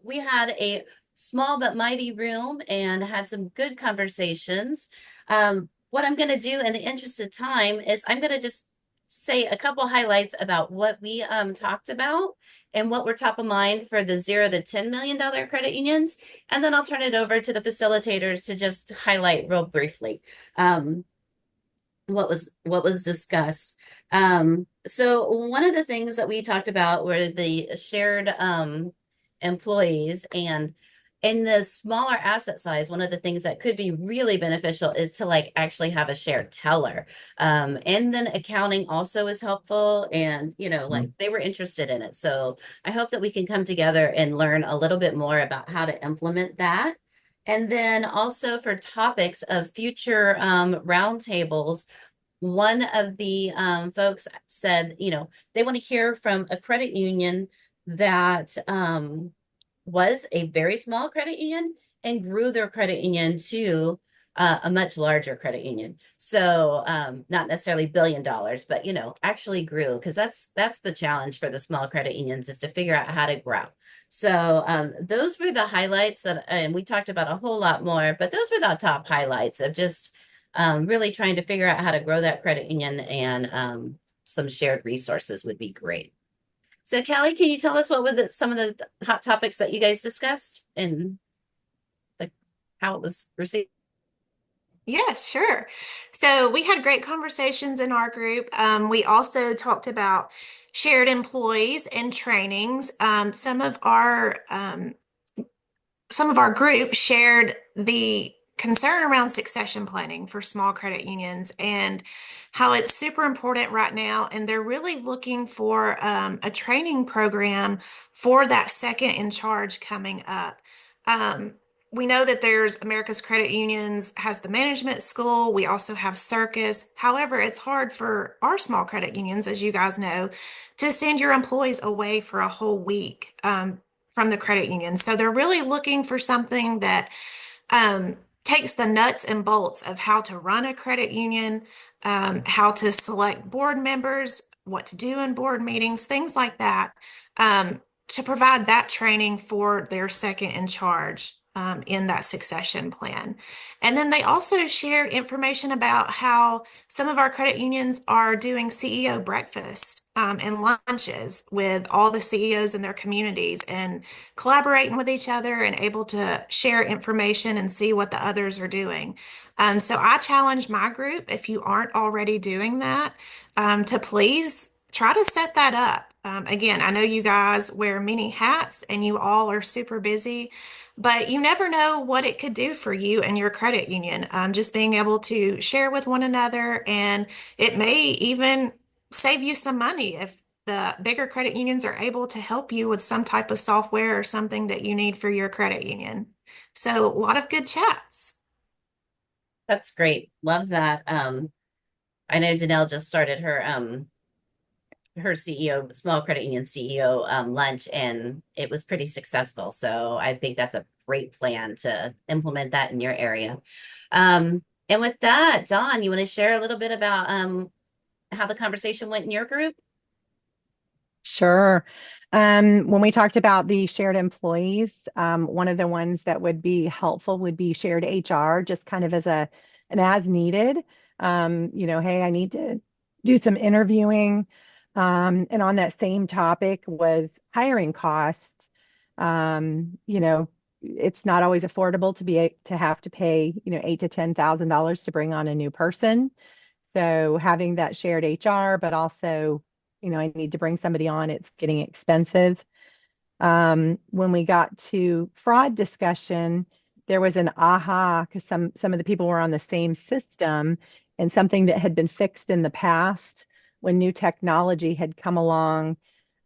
We had a small but mighty room and had some good conversations. What I'm going to do in the interest of time is I'm going to just say a couple highlights about what we talked about and what were top of mind for the $0 to $10 million credit unions. And then I'll turn it over to the facilitators to just highlight real briefly what was discussed. So one of the things that we talked about were the shared employees, and in the smaller asset size, one of the things that could be really beneficial is to like actually have a shared teller. And then accounting also is helpful, and like they were interested in it. So I hope that we can come together and learn a little bit more about how to implement that. And then also for topics of future roundtables, one of the folks said, they want to hear from a credit union that was a very small credit union and grew their credit union to a much larger credit union. So not necessarily $1 billion, but actually grew, because that's the challenge for the small credit unions, is to figure out how to grow. So those were the highlights that, and we talked about a whole lot more, but those were the top highlights of just really trying to figure out how to grow that credit union, and some shared resources would be great. So Kelly, can you tell us what were some of the hot topics that you guys discussed and how it was received? Yeah, sure. So we had great conversations in our group. We also talked about shared employees and trainings. Some of our group shared the concern around succession planning for small credit unions and how it's super important right now. And they're really looking for a training program for that second in charge coming up. We know that there's America's Credit Unions has the management school. We also have Circus. However, it's hard for our small credit unions, as you guys know, to send your employees away for a whole week from the credit union. So they're really looking for something that takes the nuts and bolts of how to run a credit union, how to select board members, what to do in board meetings, things like that, to provide that training for their second in charge in that succession plan. And then they also shared information about how some of our credit unions are doing CEO breakfast and lunches with all the CEOs in their communities, and collaborating with each other and able to share information and see what the others are doing. So I challenge my group, if you aren't already doing that, to please try to set that up. Again, I know you guys wear many hats and you all are super busy, but you never know what it could do for you and your credit union. Just being able to share with one another, and it may even save you some money if the bigger credit unions are able to help you with some type of software or something that you need for your credit union. So a lot of good chats. That's great. Love that. I know Danelle just started her CEO, small credit union CEO lunch, and it was pretty successful. So I think that's a great plan to implement that in your area. And with that, Dawn, you want to share a little bit about how the conversation went in your group? Sure. When we talked about the shared employees, one of the ones that would be helpful would be shared HR, just kind of as an as needed. Hey, I need to do some interviewing. And on that same topic was hiring costs. It's not always affordable to have to pay, $8,000 to $10,000 to bring on a new person. So having that shared HR, but also, I need to bring somebody on, it's getting expensive. When we got to fraud discussion, there was an aha, because some of the people were on the same system, and something that had been fixed in the past when new technology had come along.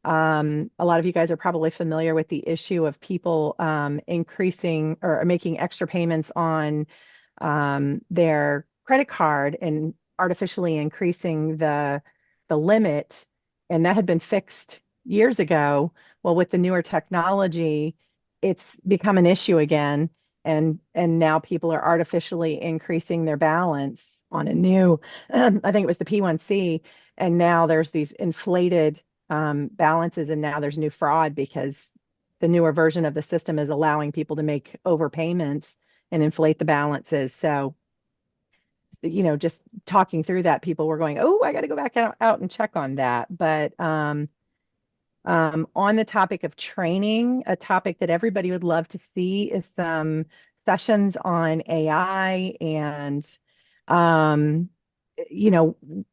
A lot of you guys are probably familiar with the issue of people increasing or making extra payments on their credit card and artificially increasing the limit. And that had been fixed years ago. Well, with the newer technology, it's become an issue again. And now people are artificially increasing their balance on a new, I think it was the P1C. And now there's these inflated balances, and now there's new fraud because the newer version of the system is allowing people to make overpayments and inflate the balances. So just talking through that, people were going, oh, I got to go back out and check on that. But on the topic of training, a topic that everybody would love to see is some sessions on AI and,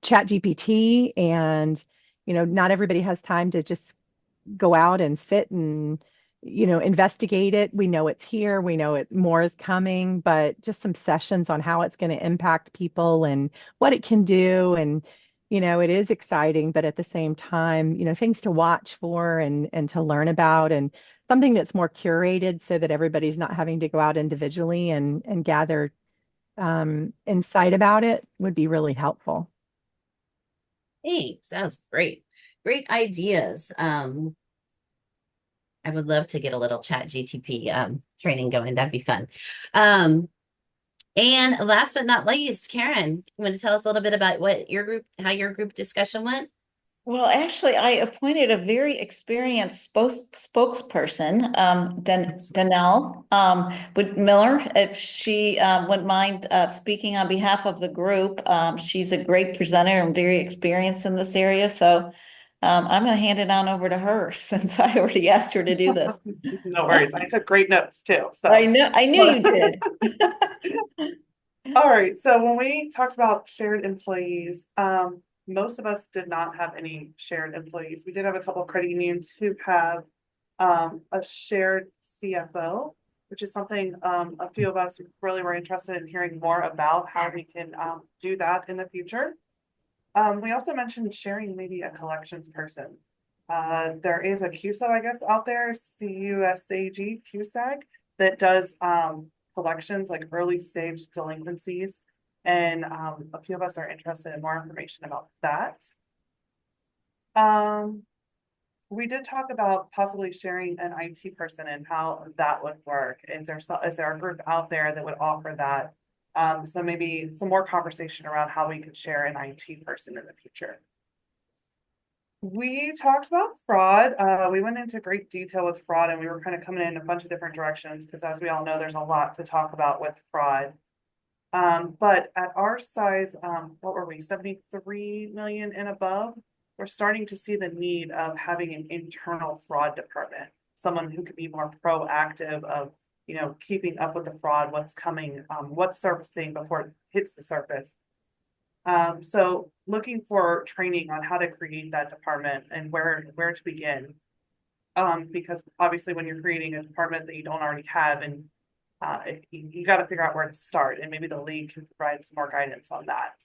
Chat GPT. And, not everybody has time to just go out and sit and, investigate it. We know it's here. We know more is coming, but just some sessions on how it's going to impact people and what it can do. And it is exciting, but at the same time, things to watch for and to learn about, and something that's more curated so that everybody's not having to go out individually and gather insight about it would be really helpful. Thanks. That was great. Great ideas. I would love to get a little Chat GTP training going. That'd be fun. And last but not least, Karen, you want to tell us a little bit about how your group discussion went? Well, actually, I appointed a very experienced spokesperson, Danelle Miller, if she wouldn't mind speaking on behalf of the group. She's a great presenter and very experienced in this area. So I'm going to hand it on over to her since I already asked her to do this. No worries. I took great notes too. So I knew you did. All right. So when we talked about shared employees, most of us did not have any shared employees. We did have a couple of credit unions who have a shared CFO, which is something a few of us really were interested in hearing more about how we can do that in the future. We also mentioned sharing maybe a collections person. There is a CUSO, I guess, out there, CUSAG, CUSAG, that does collections, like early stage delinquencies. And a few of us are interested in more information about that. We did talk about possibly sharing an IT person and how that would work. Is there a group out there that would offer that? So maybe some more conversation around how we could share an IT person in the future. We talked about fraud. We went into great detail with fraud, and we were kind of coming in a bunch of different directions because, as we all know, there's a lot to talk about with fraud. But at our size, what were we, 73 million and above? We're starting to see the need of having an internal fraud department, someone who could be more proactive of, keeping up with the fraud, what's coming, what's surfacing before it hits the surface. So looking for training on how to create that department and where to begin. Because obviously when you're creating a department that you don't already have, and you got to figure out where to start, and maybe the league can provide some more guidance on that.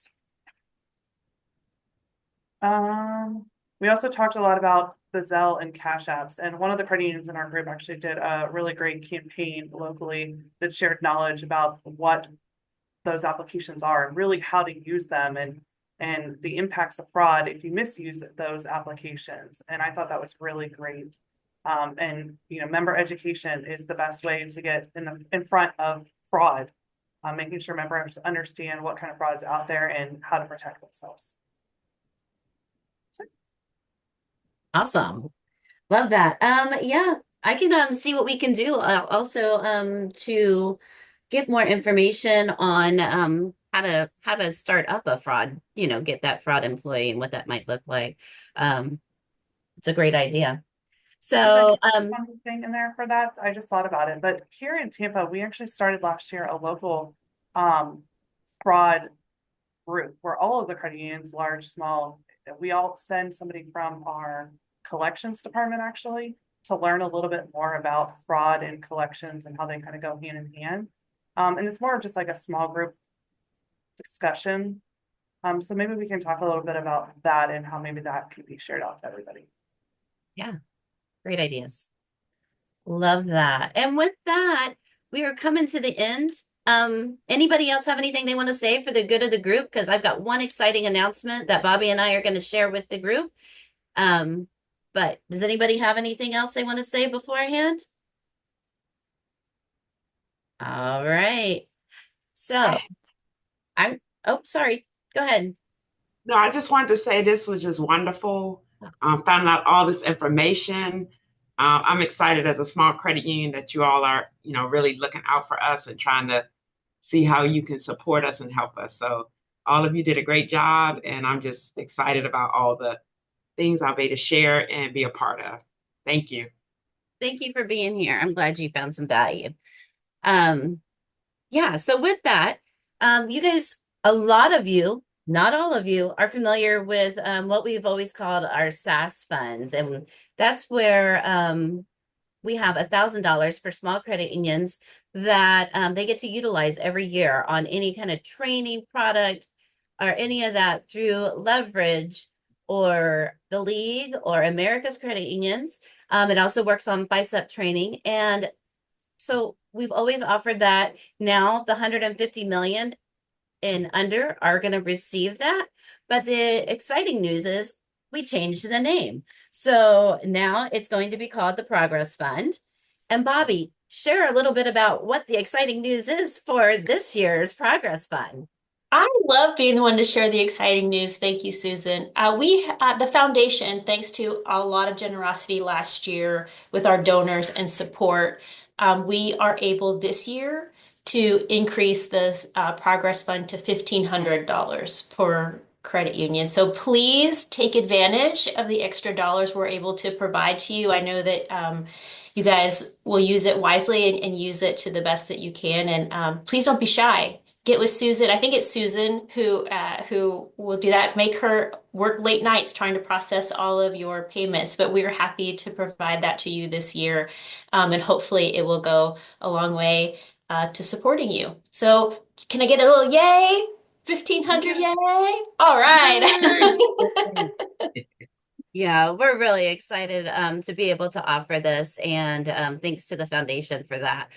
We also talked a lot about the Zelle and Cash Apps, and one of the credit unions in our group actually did a really great campaign locally that shared knowledge about what those applications are and really how to use them and the impacts of fraud if you misuse those applications. And I thought that was really great. And member education is the best way to get in front of fraud, making sure members understand what kind of fraud's out there and how to protect themselves. Awesome. Love that. Yeah, I can see what we can do also to get more information on how to start up a fraud, get that fraud employee and what that might look like. It's a great idea. So one thing in there for that, I just thought about it, but here in Tampa, we actually started last year a local fraud group where all of the credit unions, large, small, we all send somebody from our collections department actually to learn a little bit more about fraud and collections and how they kind of go hand in hand. And it's more of just like a small group discussion. So maybe we can talk a little bit about that and how maybe that can be shared out to everybody. Yeah, great ideas. Love that. And with that, we are coming to the end. Anybody else have anything they want to say for the good of the group? Because I've got one exciting announcement that Bobby and I are going to share with the group. But does anybody have anything else they want to say beforehand? All right. So oh, sorry. Go ahead. No, I just wanted to say this was just wonderful. Finding out all this information. I'm excited as a small credit union that you all are, really looking out for us and trying to see how you can support us and help us. So All of you did a great job, and I'm just excited about all the things I'll be able to share and be a part of. Thank you. Thank you for being here. I'm glad you found some value. Yeah, so with that, you guys, a lot of you, not all of you, are familiar with what we've always called our SAS funds. And that's where we have $1,000 for small credit unions that they get to utilize every year on any kind of training product or any of that through Leverage or the League or America's Credit Unions. It also works on bicep training. And so we've always offered that. Now the 150 million and under are going to receive that. But the exciting news is we changed the name. So now it's going to be called the Progress Fund. And Bobby, share a little bit about what the exciting news is for this year's Progress Fund. I love being the one to share the exciting news. Thank you, Susan. The foundation, thanks to a lot of generosity last year with our donors and support, we are able this year to increase the Progress Fund to $1,500 per credit union. So please take advantage of the extra dollars we're able to provide to you. I know that you guys will use it wisely and use it to the best that you can. And please don't be shy. Get with Susan. I think it's Susan who will do that. Make her work late nights trying to process all of your payments. But we're happy to provide that to you this year. And hopefully it will go a long way to supporting you. So can I get a little yay? 1,500 yay? All right. Yeah, we're really excited to be able to offer this, and thanks to the foundation for that.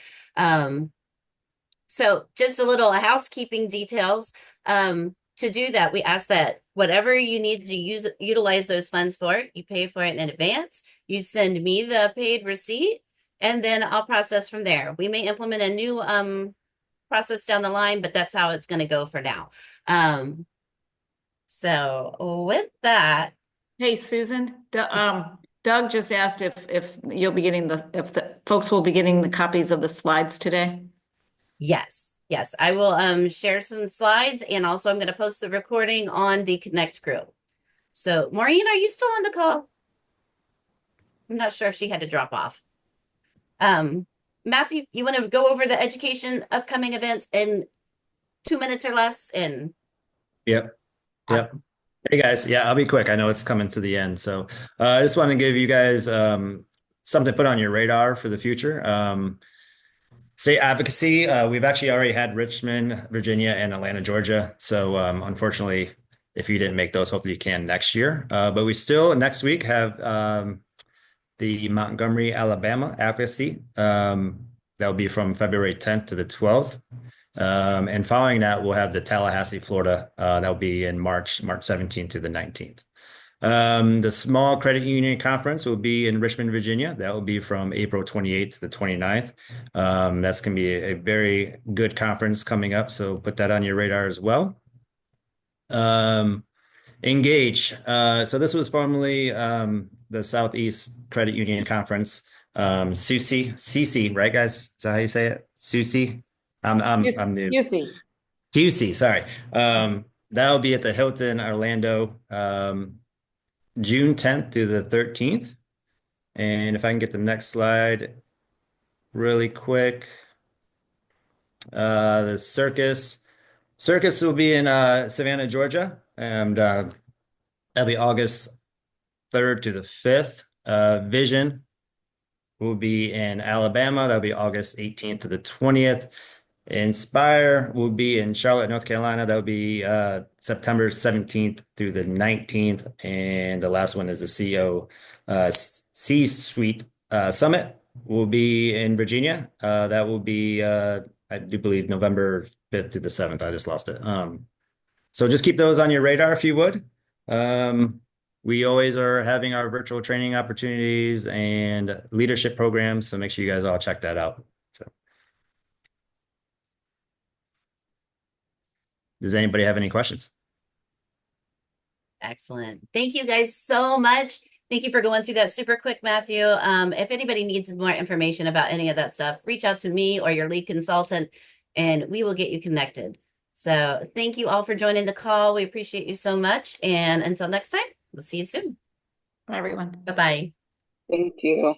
So just a little housekeeping details. To do that, we ask that whatever you need to utilize those funds for, you pay for it in advance. You send me the paid receipt, and then I'll process from there. We may implement a new process down the line, but that's how it's going to go for now. So with that. Hey, Susan, Doug just asked if you'll be getting if the folks will be getting the copies of the slides today. Yes, I will share some slides, and also I'm going to post the recording on the Connect group. So Maureen, are you still on the call? I'm not sure if she had to drop off. Matthew, you want to go over the education upcoming events in 2 minutes or less? And Yep. Awesome. Hey guys, yeah, I'll be quick. I know it's coming to the end. So I just want to give you guys something to put on your radar for the future. State advocacy. We've actually already had Richmond, Virginia, and Atlanta, Georgia. So unfortunately, if you didn't make those, hopefully you can next year. But we still next week have the Montgomery, Alabama advocacy. That'll be from February 10th to the 12th. And following that, we'll have the Tallahassee, Florida. That'll be in March 17th to the 19th. The Small Credit Union Conference will be in Richmond, Virginia. That will be from April 28th to the 29th. That's going to be a very good conference coming up. So put that on your radar as well. Engage. So this was formerly the Southeast Credit Union Conference. CC, right, guys? Is that how you say it? CC? I'm new. QC, sorry. That'll be at the Hilton Orlando, June 10th through the 13th. And if I can get the next slide really quick. The Circus will be in Savannah, Georgia, and that'll be August 3rd to the 5th. Vision will be in Alabama. That'll be August 18th to the 20th. Inspire will be in Charlotte, North Carolina. That'll be September 17th through the 19th. And the last one is the CEO C-Suite Summit will be in Virginia. That will be, I do believe, November 5th to the 7th. I just lost it. So just keep those on your radar if you would. We always are having our virtual training opportunities and leadership programs. So make sure you guys all check that out. Does anybody have any questions? Excellent. Thank you guys so much. Thank you for going through that super quick, Matthew. If anybody needs more information about any of that stuff, reach out to me or your lead consultant, and we will get you connected. So thank you all for joining the call. We appreciate you so much. And until next time, we'll see you soon. Bye, everyone. Bye-bye. Thank you.